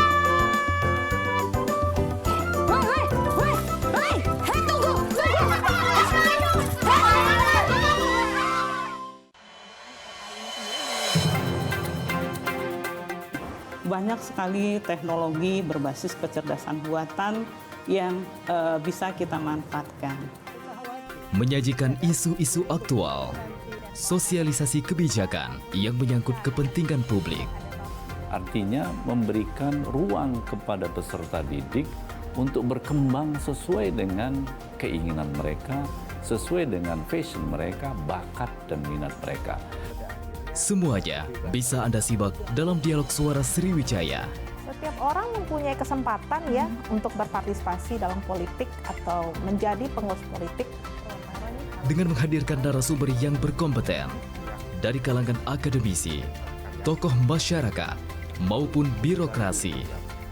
Hei, tunggu. Banyak sekali teknologi berbasis kecerdasan buatan yang bisa kita manfaatkan. Menyajikan isu-isu aktual, sosialisasi kebijakan yang menyangkut kepentingan publik. Artinya memberikan ruang kepada peserta didik untuk berkembang sesuai dengan keinginan mereka, sesuai dengan passion mereka, bakat dan minat mereka. Semuanya bisa Anda simak dalam dialog Suara Sriwijaya. Setiap orang mempunyai kesempatan ya untuk berpartisipasi dalam politik atau menjadi pengurus politik. Dengan menghadirkan narasumber yang berkompeten dari kalangan akademisi, tokoh masyarakat, maupun birokrasi.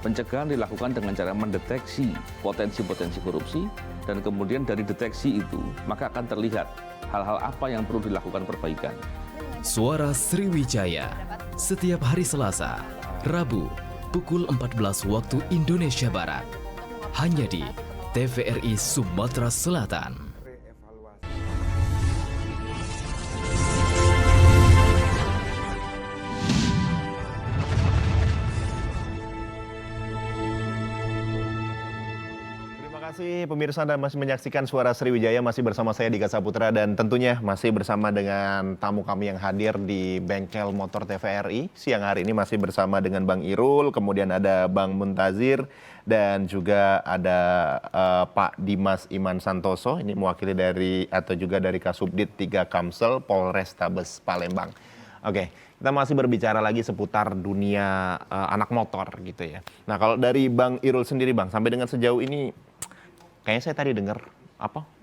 Pencegahan dilakukan dengan cara mendeteksi potensi-potensi korupsi, dan kemudian dari deteksi itu maka akan terlihat hal-hal apa yang perlu dilakukan perbaikan. Suara Sriwijaya, setiap hari Selasa, Rabu, pukul 14 waktu Indonesia Barat. Hanya di TVRI Sumatera Selatan. Terima kasih pemirsa, Anda masih menyaksikan Suara Sriwijaya, masih bersama saya Dika Saputra, dan tentunya masih bersama dengan tamu kami yang hadir di Bengkel Motor TVRI. Siang hari ini masih bersama dengan Bang Irul, kemudian ada Bang Muntazir, dan juga ada Pak Dimas Iman Santoso, ini mewakili dari atau juga dari Kasubdit 3 Kamsel Polrestabes Palembang. Oke, kita masih berbicara lagi seputar dunia anak motor gitu ya. Nah, kalau dari Bang Irul sendiri, Bang, sampai dengan sejauh ini kayaknya saya tadi dengar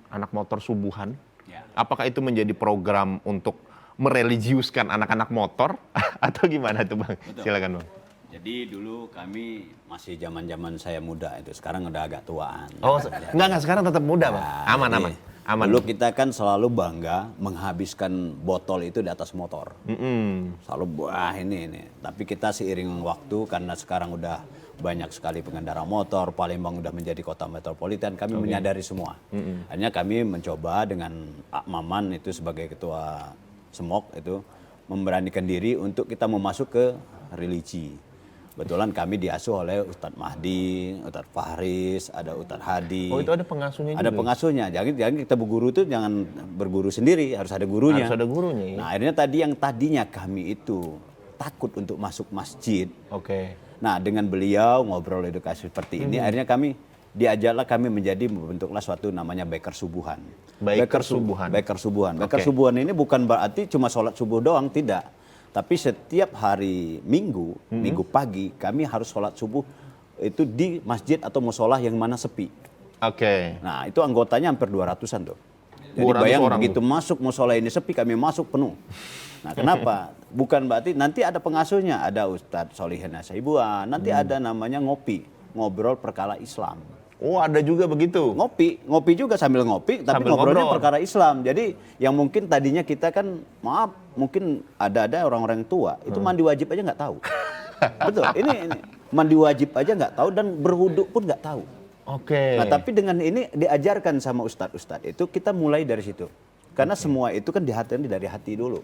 anak motor subuhan. Ya. Apakah itu menjadi program untuk mereligiuskan anak-anak motor atau gimana tuh, Bang? Betul. Silakan, Bang. Jadi dulu kami masih zaman-zaman saya muda itu, sekarang udah agak tuaan. Oh, enggak, sekarang tetap muda, Bang. Aman. Dulu kita kan selalu bangga menghabiskan botol itu di atas motor. Selalu wah ini. Tapi kita seiring waktu, karena sekarang udah banyak sekali pengendara motor, Palembang udah menjadi kota metropolitan, kami menyadari semua. Akhirnya kami mencoba dengan Pak Maman itu sebagai ketua SMOK itu memberanikan diri untuk kita memasuk ke religi. Kebetulan kami diasuh oleh Ustadz Mahdi, Ustadz Fahris, ada Ustadz Hadi. Oh, itu ada pengasuhnya juga? Ada pengasuhnya. Jangan kita berguru itu jangan berguru sendiri, harus ada gurunya. Harus ada gurunya. Nah, akhirnya yang tadinya kami itu takut untuk masuk masjid. Oke. Nah, dengan beliau ngobrol edukasi seperti ini, akhirnya diajaklah kami membentuklah suatu namanya Beker Subuhan. Beker Subuhan ini bukan berarti cuma sholat subuh doang, tidak. Tapi setiap hari Minggu pagi, kami harus sholat subuh itu di masjid atau musola yang mana sepi. Oke. Nah, itu anggotanya hampir 200-an tuh. Jadi bayang begitu masuk musola ini sepi, kami masuk penuh. Nah, kenapa? Bukan berarti nanti ada pengasuhnya, ada Ustadz Solihin Asaibuan, nanti ada namanya ngobrol perkara Islam. Oh, ada juga begitu? Ngopi juga sambil ngopi, tapi ngobrolnya perkara Islam. Jadi yang mungkin tadinya kita kan, maaf, mungkin ada orang-orang tua, itu mandi wajib aja nggak tahu. Betul, ini mandi wajib aja nggak tahu dan berwudu pun nggak tahu. Oke. Nah, tapi dengan ini diajarkan sama ustadz-ustadz itu, kita mulai dari situ. Karena semua itu kan dari hati dulu.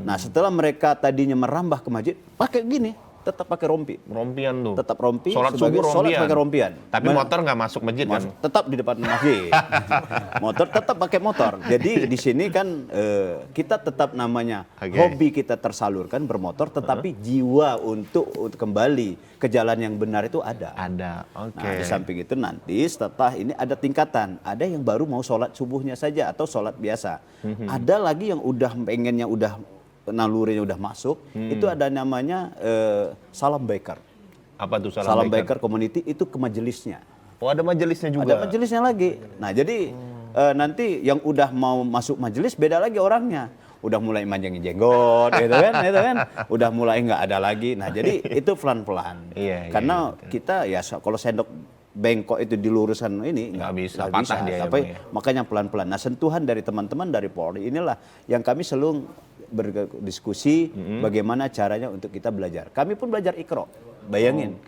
Nah, setelah mereka tadinya merambah ke masjid, pakai gini, tetap pakai rompi. Rompian tuh. Tetap rompi. Sholat subuh rompian. Sholat pakai rompian. Tapi motor nggak masuk masjid kan? Tetap di depan masjid. Motor tetap pakai motor. Jadi di sini kan kita tetap namanya hobi kita tersalurkan bermotor, tetapi jiwa untuk kembali ke jalan yang benar itu ada. Oke. Nah, di samping itu nanti setelah ini ada tingkatan. Ada yang baru mau sholat subuhnya saja atau sholat biasa. Ada lagi yang pengennya nalurinya udah masuk, itu ada namanya Salam Baker. Apa tuh Salam Baker Community, itu ke majelisnya. Oh, ada majelisnya juga? Ada majelisnya lagi. Nah, jadi nanti yang udah mau masuk majelis beda lagi orangnya. Udah mulai manjangin jenggot, gitu kan. Udah mulai nggak ada lagi. Nah, jadi itu pelan-pelan. Karena kita ya kalau sendok bengkok itu diluruskan ini nggak bisa patah dia. Makanya pelan-pelan. Nah, sentuhan dari teman-teman dari Polri inilah yang kami selalu berdiskusi bagaimana caranya untuk kita belajar. Kami pun belajar Iqra. Bayangin.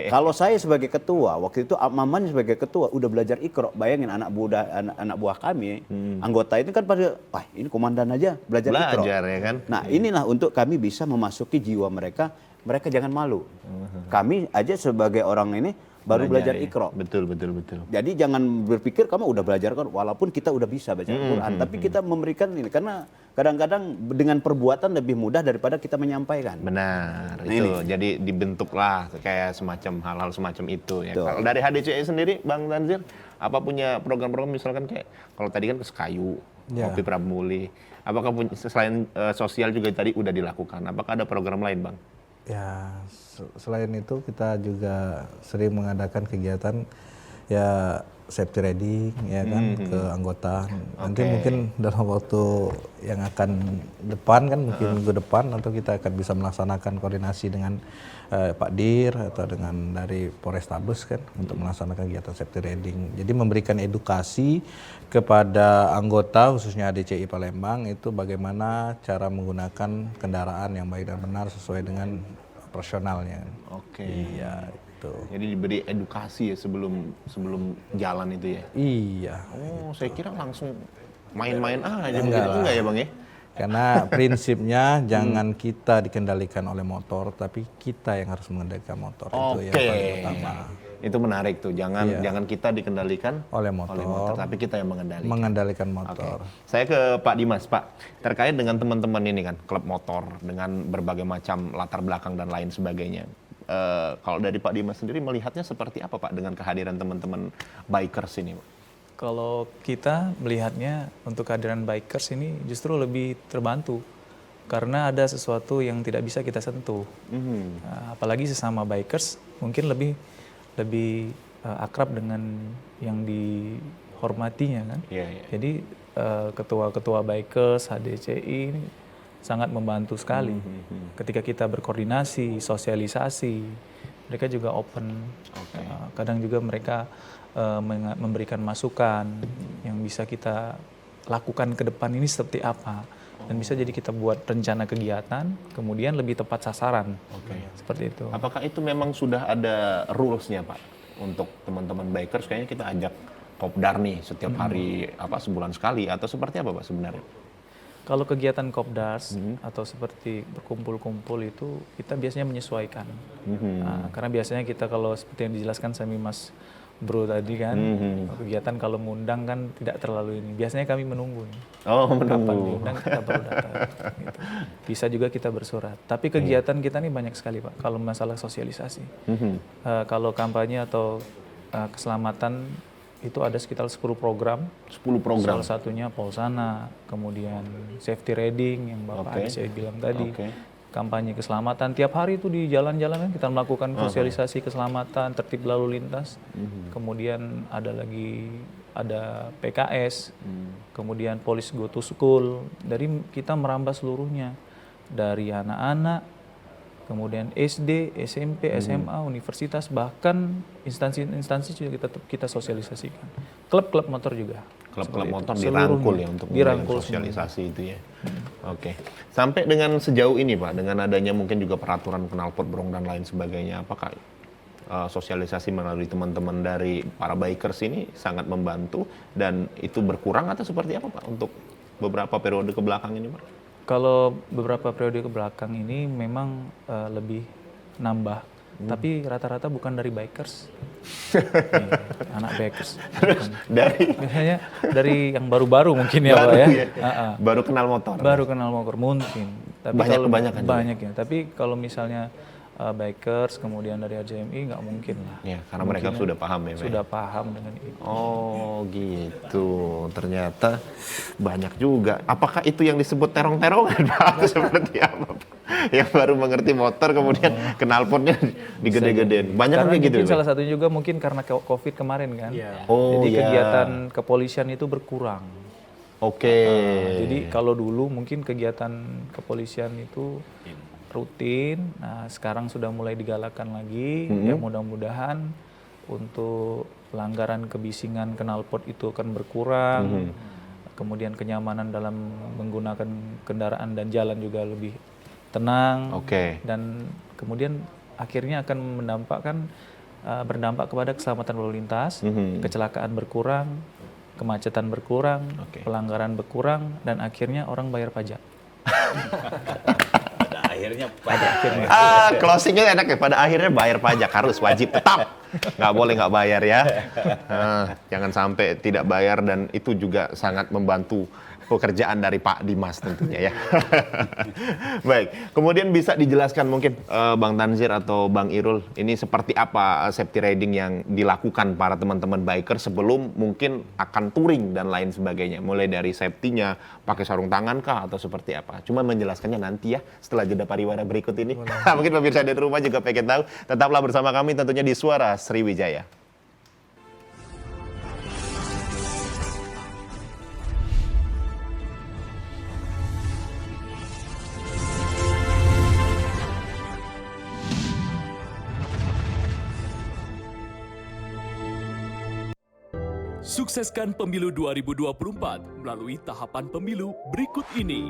Kalau saya sebagai ketua, waktu itu Maman sebagai ketua udah belajar Iqra. Bayangin anak buah kami, anggota itu kan pada, wah ini komandan aja belajar Iqra. Ya kan? Nah, inilah untuk kami bisa memasuki jiwa mereka jangan malu. Kami aja sebagai orang ini baru belajar Iqra. Betul. Jadi jangan berpikir kamu udah belajar kan, walaupun kita udah bisa baca Al-Quran, tapi kita memberikan ini karena kadang-kadang dengan perbuatan lebih mudah daripada kita menyampaikan. Benar, itu. Jadi dibentuklah kayak semacam hal-hal semacam itu ya. Kalau dari HDCI sendiri, Bang Tanzir, apa punya program-program misalkan kayak kalau tadi kan ke Sekayu, Kopi Pramuli, apakah selain sosial juga tadi udah dilakukan? Apakah ada program lain, Bang? Ya, selain itu kita juga sering mengadakan kegiatan ya safety riding ya kan ke anggota. Nanti Oke. mungkin dalam waktu yang akan depan kan mungkin minggu depan atau kita akan bisa melaksanakan koordinasi dengan Pak Dir atau dengan dari Polrestabes kan untuk melaksanakan kegiatan safety riding. Jadi memberikan edukasi kepada anggota khususnya ADCI Palembang itu bagaimana cara menggunakan kendaraan yang baik dan benar sesuai dengan operasionalnya. Oke. Iya itu. Jadi diberi edukasi ya sebelum jalan itu ya. Iya. Oh, saya kira langsung main-main aja Enggak begitu. lah. Enggak ya, Bang ya? Karena prinsipnya jangan kita dikendalikan oleh motor, tapi kita yang harus mengendalikan motor. Itu yang paling utama. Itu menarik tuh. Jangan Iya. jangan kita dikendalikan Oleh motor. tapi kita yang mengendalikan. Mengendalikan motor. Saya ke Pak Dimas, Pak. Terkait dengan teman-teman ini kan, klub motor dengan berbagai macam latar belakang dan lain sebagainya. Kalau dari Pak Dimas sendiri melihatnya seperti apa, Pak, dengan kehadiran teman-teman bikers ini, Pak? Kalau kita melihatnya untuk kehadiran bikers ini justru lebih terbantu karena ada sesuatu yang tidak bisa kita sentuh. Nah, apalagi sesama bikers mungkin lebih akrab dengan yang dihormatinya kan. Jadi ketua-ketua bikers HDCI ini sangat membantu sekali. Ketika kita berkoordinasi, sosialisasi, mereka juga open. Kadang juga mereka memberikan masukan yang bisa kita lakukan ke depan ini seperti apa. Dan bisa jadi kita buat rencana kegiatan, kemudian lebih tepat sasaran. Seperti itu. Apakah itu memang sudah ada rules-nya, Pak? Untuk teman-teman bikers kayaknya kita ajak kopdar nih setiap hari sebulan sekali atau seperti apa, Pak, sebenarnya? Kalau kegiatan kopdars atau seperti berkumpul-kumpul itu kita biasanya menyesuaikan. Nah, karena biasanya kita kalau seperti yang dijelaskan sama Mas Bro tadi kan, kegiatan kalau mengundang kan tidak terlalu ini. Biasanya kami menunggu. Oh, Kapan menunggu. diundang kita baru datang. Gitu. Bisa juga kita bersurat. Tapi kegiatan kita ini banyak sekali, Pak. Kalau masalah sosialisasi, kalau kampanye atau keselamatan itu ada sekitar 10 program. 10 program. Salah satunya Polsana, kemudian safety riding yang Bapak saya bilang tadi. Kampanye keselamatan tiap hari itu di jalan-jalan kan kita melakukan sosialisasi keselamatan, tertib lalu lintas. Kemudian ada PKS, kemudian Police Go to School. Dari kita merambah seluruhnya dari anak-anak, kemudian SD, SMP, SMA, universitas, bahkan instansi-instansi juga kita sosialisasikan. Klub-klub motor juga. Klub-klub motor dirangkul ya untuk dirangkul sosialisasi itu ya. Oke. Sampai dengan sejauh ini, Pak, dengan adanya mungkin juga peraturan knalpot brong dan lain sebagainya, apakah sosialisasi melalui teman-teman dari para bikers ini sangat membantu dan itu berkurang atau seperti apa, Pak, untuk beberapa periode ke belakang ini, Pak? Kalau beberapa periode ke belakang ini memang lebih nambah, tapi rata-rata bukan dari bikers, anak bikers. Biasanya dari yang baru-baru mungkin ya, Pak ya. Baru kenal motor. Baru kenal motor mungkin. Tapi banyak ya. Tapi kalau misalnya bikers kemudian dari RJMI nggak mungkin lah. Ya, karena mereka sudah paham ya, Pak. Sudah paham dengan itu. Oh gitu, ternyata banyak juga. Apakah itu yang disebut terong-terongan, Pak? Seperti apa, Pak? Yang baru mengerti motor kemudian knalpotnya digede-gedein. Banyak karena kayak gitu. Mungkin salah satunya juga mungkin karena COVID kemarin kan. Jadi kegiatan kepolisian itu berkurang. Jadi kalau dulu mungkin kegiatan kepolisian itu rutin, nah sekarang sudah mulai digalakan lagi, ya mudah-mudahan untuk pelanggaran kebisingan knalpot itu akan berkurang, kemudian kenyamanan dalam menggunakan kendaraan dan jalan juga lebih tenang, dan kemudian akhirnya akan berdampak kepada keselamatan lalu lintas, kecelakaan berkurang, kemacetan berkurang, pelanggaran berkurang, dan akhirnya orang bayar pajak. Closingnya enak ya. Pada akhirnya bayar pajak, harus wajib tetap. Nggak boleh nggak bayar ya. Jangan sampai tidak bayar, dan itu juga sangat membantu pekerjaan dari Pak Dimas tentunya ya. Baik, kemudian bisa dijelaskan mungkin Bang Tanzir atau Bang Irul, ini seperti apa safety riding yang dilakukan para teman-teman biker sebelum mungkin akan touring dan lain sebagainya, mulai dari safety-nya, pakai sarung tangan kah atau seperti apa? Cuma menjelaskannya nanti ya setelah jeda pariwara berikut ini. Mungkin pemirsa dari rumah juga pengen tahu. Tetaplah bersama kami tentunya di Suara Sriwijaya. Sukseskan pemilu 2024 melalui tahapan pemilu berikut ini.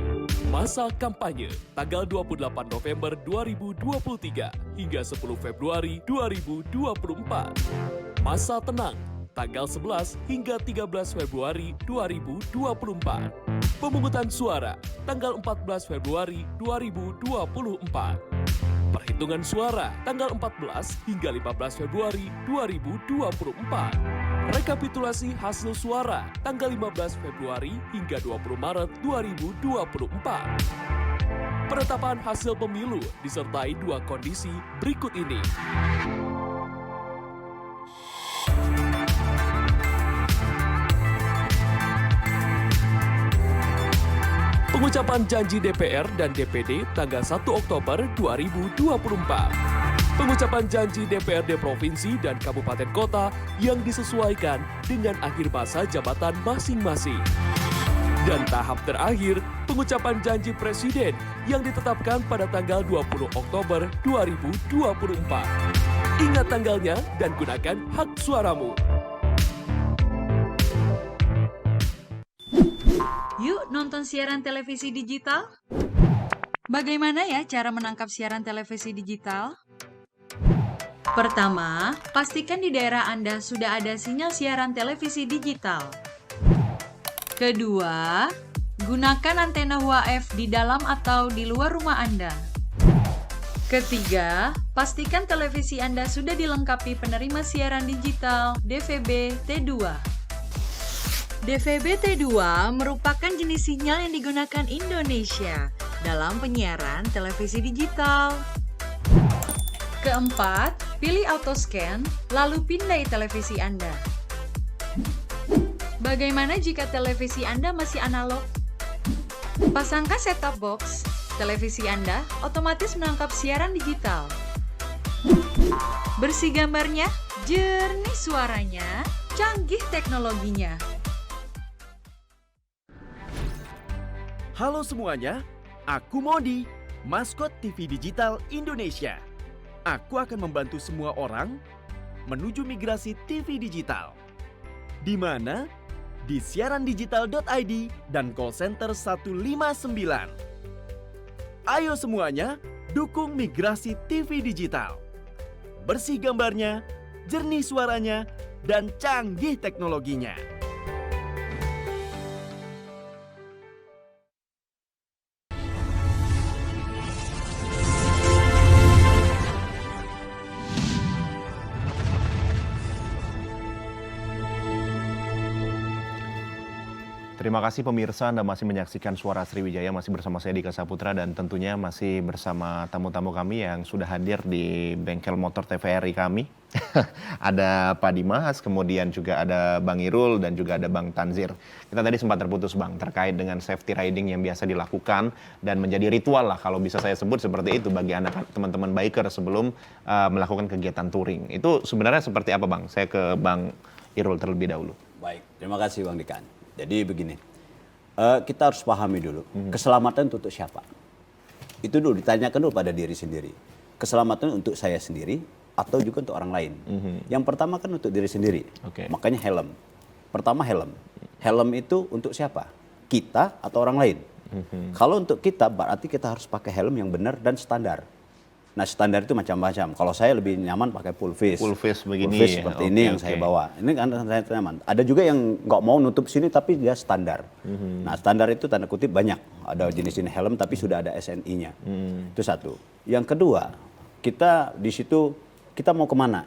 Masa kampanye tanggal 28 November 2023 hingga 10 Februari 2024. Masa tenang tanggal 11 hingga 13 Februari 2024. Pemungutan suara tanggal 14 Februari 2024. Perhitungan suara tanggal 14 hingga 15 Februari 2024. Rekapitulasi hasil suara tanggal 15 Februari hingga 20 Maret 2024. Penetapan hasil pemilu disertai 2 kondisi berikut ini. Pengucapan janji DPR dan DPD tanggal 1 Oktober 2024. Pengucapan janji DPRD Provinsi dan Kabupaten Kota yang disesuaikan dengan akhir masa jabatan masing-masing. Dan tahap terakhir, pengucapan janji Presiden yang ditetapkan pada tanggal 20 Oktober 2024. Ingat tanggalnya dan gunakan hak suaramu. Yuk nonton siaran televisi digital. Bagaimana ya cara menangkap siaran televisi digital? Pertama, pastikan di daerah Anda sudah ada sinyal siaran televisi digital. Kedua, gunakan antena UHF di dalam atau di luar rumah Anda. Ketiga, pastikan televisi Anda sudah dilengkapi penerima siaran digital DVB T2. DVB T2 merupakan jenis sinyal yang digunakan Indonesia dalam penyiaran televisi digital. Keempat, pilih autoscan, lalu pindai televisi Anda. Bagaimana jika televisi Anda masih analog? Pasangkan set-top box, televisi Anda otomatis menangkap siaran digital. Bersih gambarnya, jernih suaranya, canggih teknologinya. Halo semuanya, aku Modi, maskot TV Digital Indonesia. Aku akan membantu semua orang menuju migrasi TV digital. Di mana? Di siarandigital.id dan call center 159. Ayo semuanya, dukung migrasi TV digital. Bersih gambarnya, jernih suaranya, dan canggih teknologinya. Terima kasih pemirsa, Anda masih menyaksikan Suara Sriwijaya, masih bersama saya Dika Saputra dan tentunya masih bersama tamu-tamu kami yang sudah hadir di bengkel motor TVRI kami. Ada Pak Dimas, kemudian juga ada Bang Irul dan juga ada Bang Tanzir. Kita tadi sempat terputus Bang, terkait dengan safety riding yang biasa dilakukan dan menjadi ritual lah kalau bisa saya sebut seperti itu bagi anak teman-teman biker sebelum melakukan kegiatan touring. Itu sebenarnya seperti apa Bang? Saya ke Bang Irul terlebih dahulu. Baik, terima kasih Bang Dikan. Jadi begini, kita harus pahami dulu, keselamatan untuk siapa? Itu dulu ditanyakan dulu pada diri sendiri. Keselamatan untuk saya sendiri atau juga untuk orang lain. Yang pertama kan untuk diri sendiri, makanya helm. Pertama helm. Helm itu untuk siapa? Kita atau orang lain? Kalau untuk kita berarti kita harus pakai helm yang benar dan standar. Nah standar itu macam-macam. Kalau saya lebih nyaman pakai full face. Full face begini. Full face seperti ini yang saya bawa. Ini kan saya nyaman. Ada juga yang nggak mau nutup sini tapi dia standar. Nah standar itu tanda kutip banyak. Ada jenis ini helm tapi sudah ada SNI-nya. Itu satu. Yang kedua, kita di situ kita mau kemana?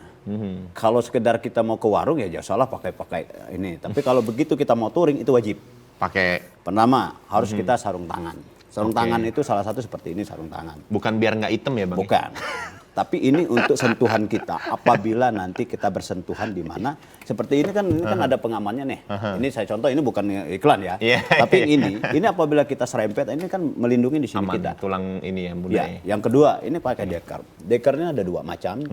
Kalau sekedar kita mau ke warung ya jangan salah pakai ini. Tapi kalau begitu kita mau touring itu wajib. Pakai. Pertama harus kita sarung tangan. Sarung tangan itu salah satu seperti ini sarung tangan. Bukan biar nggak hitam ya Bang? Bukan. Tapi ini untuk sentuhan kita. Apabila nanti kita bersentuhan di mana. Seperti ini kan ada pengamannya nih. Ini saya contoh, ini bukan iklan ya. Tapi ini apabila kita serempet, ini kan melindungi di sini kita. Tulang ini ya mudah. Yang kedua, ini pakai deker. Dekernya ada dua macam.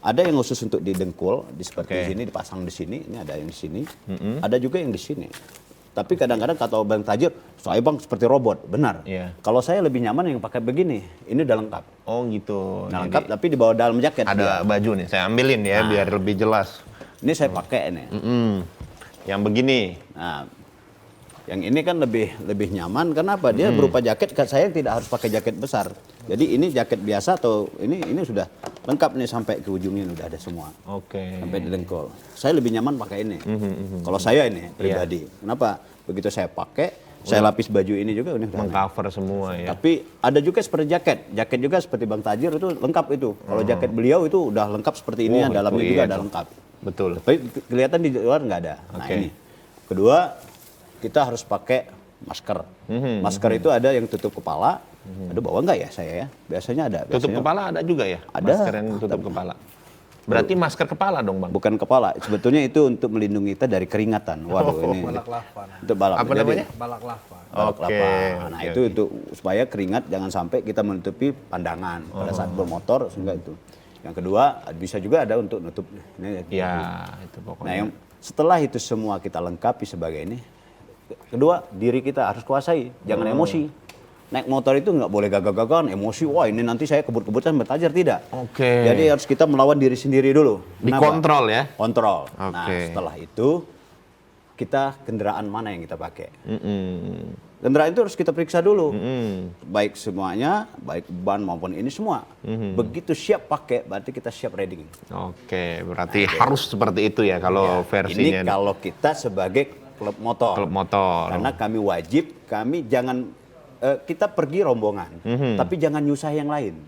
Ada yang khusus untuk di dengkul, seperti sini dipasang di sini. Ini ada yang di sini. Ada juga yang di sini. Tapi kadang-kadang kata Bang Tajir, saya Bang seperti robot, benar. Kalau saya lebih nyaman yang pakai begini, ini udah lengkap. Oh gitu. Nah, lengkap tapi di bawah dalam jaket. Ada baju nih, saya ambilin ya biar lebih jelas. Ini saya pakai nih. Yang begini. Nah, yang ini kan lebih nyaman. Kenapa? Dia berupa jaket. Saya tidak harus pakai jaket besar. Jadi ini jaket biasa atau ini sudah lengkap nih sampai ke ujungnya udah ada semua. Oke. Sampai di dengkul. Saya lebih nyaman pakai ini. Kalau saya ini pribadi. Kenapa? Begitu saya pakai, saya lapis baju ini juga ini mengcover semua ya. Tapi ada juga seperti jaket. Jaket juga seperti Bang Tajir itu lengkap itu. Kalau jaket beliau itu udah lengkap seperti ini, dalamnya juga ada lengkap. Betul. Tapi kelihatan di luar nggak ada. Nah ini. Kedua, kita harus pakai masker. Masker itu ada yang tutup kepala. Aduh, bawa nggak ya saya ya? Biasanya ada. Tutup kepala ada juga ya? Ada. Masker yang tutup kepala. Berarti masker kepala dong, Bang? Bukan kepala. Sebetulnya itu untuk melindungi kita dari keringatan. Waduh, ini. Untuk balak. Apa namanya? Balak lava. Oke. Nah, itu untuk supaya keringat jangan sampai kita menutupi pandangan pada saat bermotor sehingga itu. Yang kedua, bisa juga ada untuk nutup ini. Ya, itu pokoknya. Nah, setelah itu semua kita lengkapi sebagai ini. Kedua, diri kita harus kuasai, jangan emosi. Naik motor itu nggak boleh gagah-gagahan, emosi. Wah, ini nanti saya kebut-kebutan bertajar, tidak. Oke. Jadi harus kita melawan diri sendiri dulu. Dikontrol ya? Kontrol. Oke. Nah, setelah itu kita kendaraan mana yang kita pakai. Kendaraan itu harus kita periksa dulu. Baik semuanya, baik ban maupun ini semua. Begitu siap pakai, berarti kita siap riding. Oke, berarti harus seperti itu ya kalau versinya. Ini kalau kita sebagai klub motor. Klub motor. Karena kami wajib, kami jangan kita pergi rombongan, tapi jangan nyusah yang lain.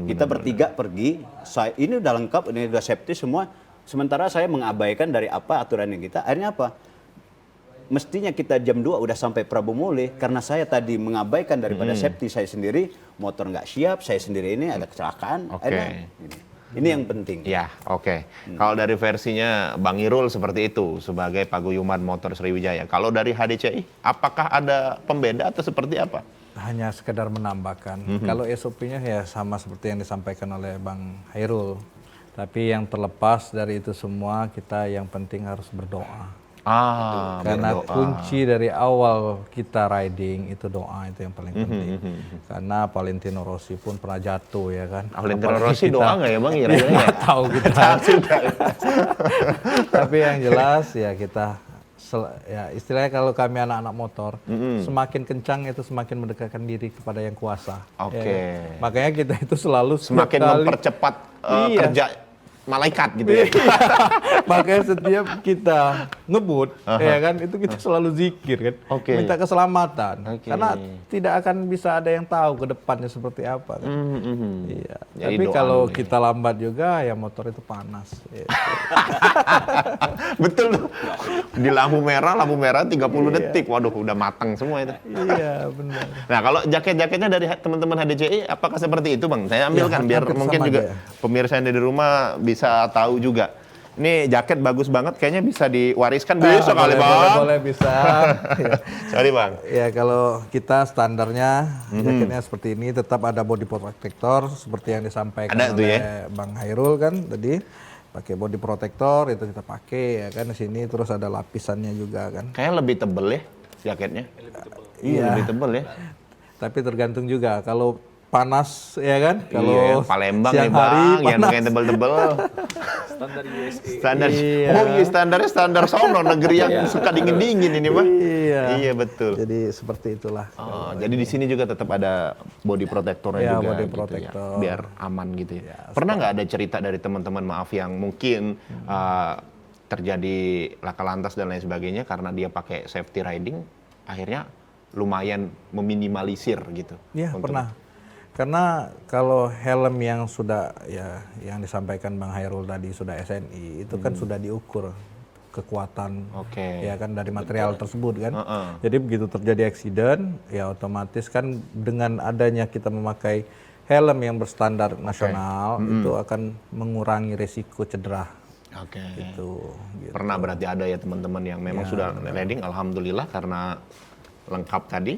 Kita bertiga pergi, ini udah lengkap, ini udah safety semua. Sementara saya mengabaikan dari apa aturan yang kita. Akhirnya apa? Mestinya kita jam 2 udah sampai Prabu Muli, karena saya tadi mengabaikan daripada safety saya sendiri, motor nggak siap, saya sendiri ini ada kecelakaan. Akhirnya, ini yang penting. Ya, oke. Kalau dari versinya Bang Irul seperti itu sebagai Paguyuban Motor Sriwijaya. Kalau dari HDCI, apakah ada pembeda atau seperti apa? Hanya sekedar menambahkan. Kalau SOP-nya ya sama seperti yang disampaikan oleh Bang Hairul. Tapi yang terlepas dari itu semua, kita yang penting harus berdoa. Karena berdoa. kunci dari awal kita riding itu doa, itu yang paling penting. Karena Valentino Rossi pun pernah jatuh ya kan. Valentino Rossi doa nggak ya Bang? Nggak tahu kita. Tapi yang jelas ya kita ya istilahnya kalau kami anak-anak motor, semakin kencang itu semakin mendekatkan diri kepada yang kuasa. Oke. Ya. Makanya kita itu selalu semakin mempercepat kerja malaikat gitu ya. Makanya setiap kita ngebut, ya kan, itu kita selalu zikir kan, minta keselamatan. Karena tidak akan bisa ada yang tahu ke depannya seperti apa kan. Iya. Tapi kalau kita lambat juga, ya motor itu panas. Betul tuh. Di lampu merah 30 detik. Waduh, udah matang semua itu. Iya, benar. Nah, kalau jaket-jaketnya dari teman-teman HDCI, apakah seperti itu Bang? Saya ambilkan biar mungkin juga pemirsa yang ada di rumah bisa tahu juga. Ini jaket bagus banget, kayaknya bisa diwariskan. Bisa kali Bang. Boleh, bisa. Sorry Bang. Ya kalau kita standarnya jaketnya seperti ini, tetap ada body protector seperti yang disampaikan oleh Bang Hairul kan tadi. Pakai body protector itu kita pakai ya kan di sini, terus ada lapisannya juga kan. Kayaknya lebih tebel ya jaketnya. Iya, lebih tebel ya. Tapi tergantung juga kalau panas ya kan, kalau Palembang ya Bang, yang tebel-tebel. Standar USA. Standar. Standarnya standar sono, negeri yang suka dingin-dingin ini Bang. Iya, betul. Jadi seperti itulah. Jadi di sini juga tetap ada body protectornya juga body gitu protector. ya, biar aman gitu ya. Pernah nggak ada cerita dari teman-teman maaf yang mungkin terjadi laka lantas dan lain sebagainya karena dia pakai safety riding, akhirnya lumayan meminimalisir gitu? Iya, pernah. Karena kalau helm yang sudah ya yang disampaikan Bang Hairul tadi sudah SNI itu kan sudah diukur kekuatan ya kan dari material tersebut kan. Jadi begitu terjadi accident ya otomatis kan dengan adanya kita memakai helm yang berstandar nasional itu akan mengurangi resiko cedera. Gitu. Pernah berarti ada ya teman-teman yang memang sudah riding, alhamdulillah karena lengkap tadi,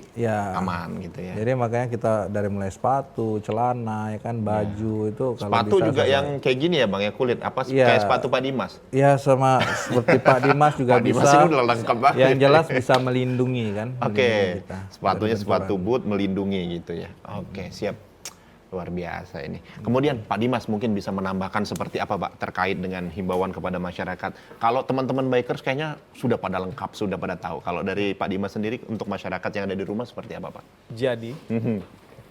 aman gitu ya. Jadi makanya kita dari mulai sepatu, celana, ya kan, baju itu. Sepatu kalau juga yang kayak gini ya Bang ya, kulit apa kayak sepatu Pak Dimas? Iya, sama seperti Pak Dimas juga Pak bisa. Dimas ini udah lengkap banget. Yang jelas bisa melindungi kan. Sepatunya sepatu boot melindungi gitu ya. Siap. Luar biasa ini. Kemudian Pak Dimas mungkin bisa menambahkan seperti apa Pak terkait dengan himbauan kepada masyarakat. Kalau teman-teman bikers kayaknya sudah pada lengkap, sudah pada tahu. Kalau dari Pak Dimas sendiri untuk masyarakat yang ada di rumah seperti apa Pak? Jadi,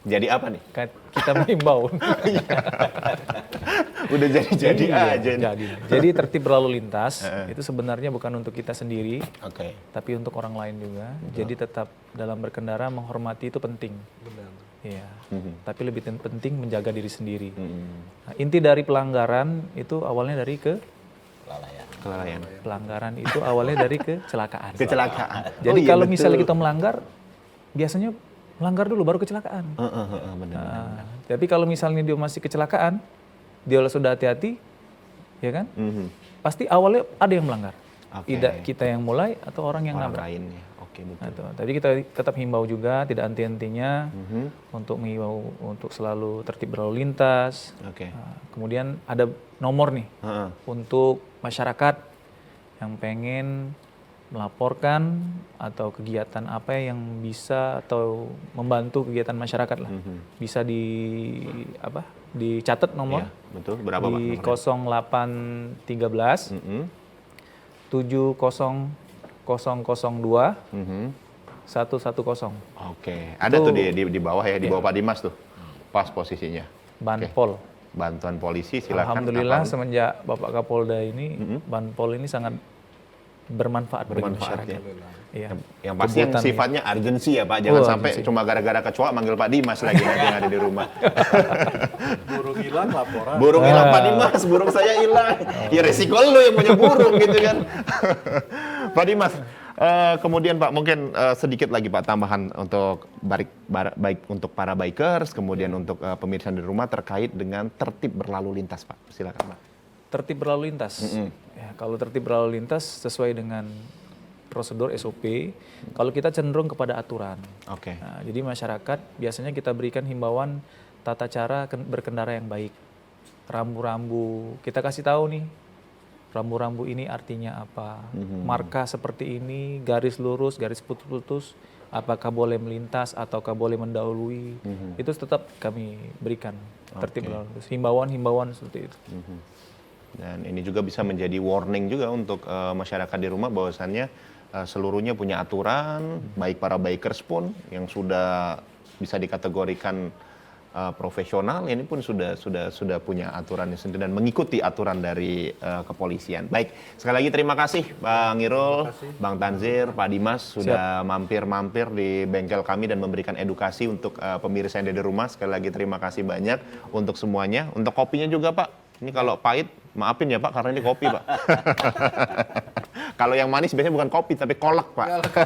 jadi apa nih? Kita menghimbau. Udah jadi aja. Jadi tertib berlalu lintas itu sebenarnya bukan untuk kita sendiri, Oke. tapi untuk orang lain juga. Jadi tetap dalam berkendara menghormati itu penting. Iya. Tapi lebih penting menjaga diri sendiri. Nah, inti dari pelanggaran itu awalnya dari kelalaian. Pelanggaran itu awalnya dari kecelakaan. Kecelakaan. Jadi iya, kalau betul. misalnya kita melanggar, biasanya melanggar dulu baru kecelakaan. Benar. Tapi kalau misalnya dia masih kecelakaan, dia sudah hati-hati, ya kan? Pasti awalnya ada yang melanggar. Tidak kita yang mulai atau orang yang nabrak. Lainnya. Oke, betul. Tapi kita tetap himbau juga, tidak henti-hentinya untuk menghimbau untuk selalu tertib berlalu lintas. Kemudian ada nomor nih untuk masyarakat yang pengen melaporkan atau kegiatan apa yang bisa atau membantu kegiatan masyarakat lah. Bisa dicatat nomor. Iya, betul. Berapa Pak? Di 0813 70002 110. Oke, ada tuh di bawah ya, di bawah Pak Dimas tuh. Pas posisinya. Banpol. Bantuan polisi silakan. Alhamdulillah semenjak Bapak Kapolda ini, Banpol ini sangat bermanfaat bagi masyarakat. Iya. Yang pasti yang sifatnya urgensi ya Pak, jangan sampai cuma gara-gara kecoa manggil Pak Dimas lagi nanti yang ada di rumah. Burung hilang laporan. Burung hilang Pak Dimas, burung saya hilang. Ya resiko lu yang punya burung gitu kan. Pak Dimas, kemudian Pak mungkin sedikit lagi Pak tambahan untuk baik untuk para bikers, kemudian untuk pemirsa di rumah terkait dengan tertib berlalu lintas Pak. Silakan Pak. Tertib berlalu lintas. Ya, kalau tertib berlalu lintas sesuai dengan prosedur SOP, kalau kita cenderung kepada aturan. Nah, jadi masyarakat biasanya kita berikan himbauan tata cara berkendara yang baik. Rambu-rambu, kita kasih tahu nih, rambu-rambu ini artinya apa. Marka seperti ini, garis lurus, garis putus-putus, apakah boleh melintas ataukah boleh mendahului. Itu tetap kami berikan tertib berlalu lintas. Himbauan-himbauan seperti itu. Dan ini juga bisa menjadi warning juga untuk masyarakat di rumah bahwasannya seluruhnya punya aturan, baik para bikers pun yang sudah bisa dikategorikan profesional, ini pun sudah punya aturannya sendiri dan mengikuti aturan dari kepolisian. Baik, sekali lagi terima kasih Bang Irul, Bang Tanzir, Pak Dimas sudah mampir-mampir di bengkel kami dan memberikan edukasi untuk pemirsa yang ada di rumah. Sekali lagi terima kasih banyak untuk semuanya. Untuk kopinya juga Pak. Ini kalau pahit, maafin ya Pak, karena ini kopi Pak. Kalau yang manis biasanya bukan kopi, tapi kolak Pak.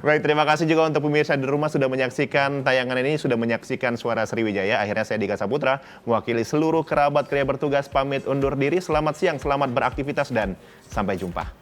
Baik, terima kasih juga untuk pemirsa di rumah sudah menyaksikan tayangan ini, sudah menyaksikan Suara Sriwijaya. Akhirnya saya Dika Saputra, mewakili seluruh kerabat kerja bertugas, pamit undur diri. Selamat siang, selamat beraktivitas, dan sampai jumpa.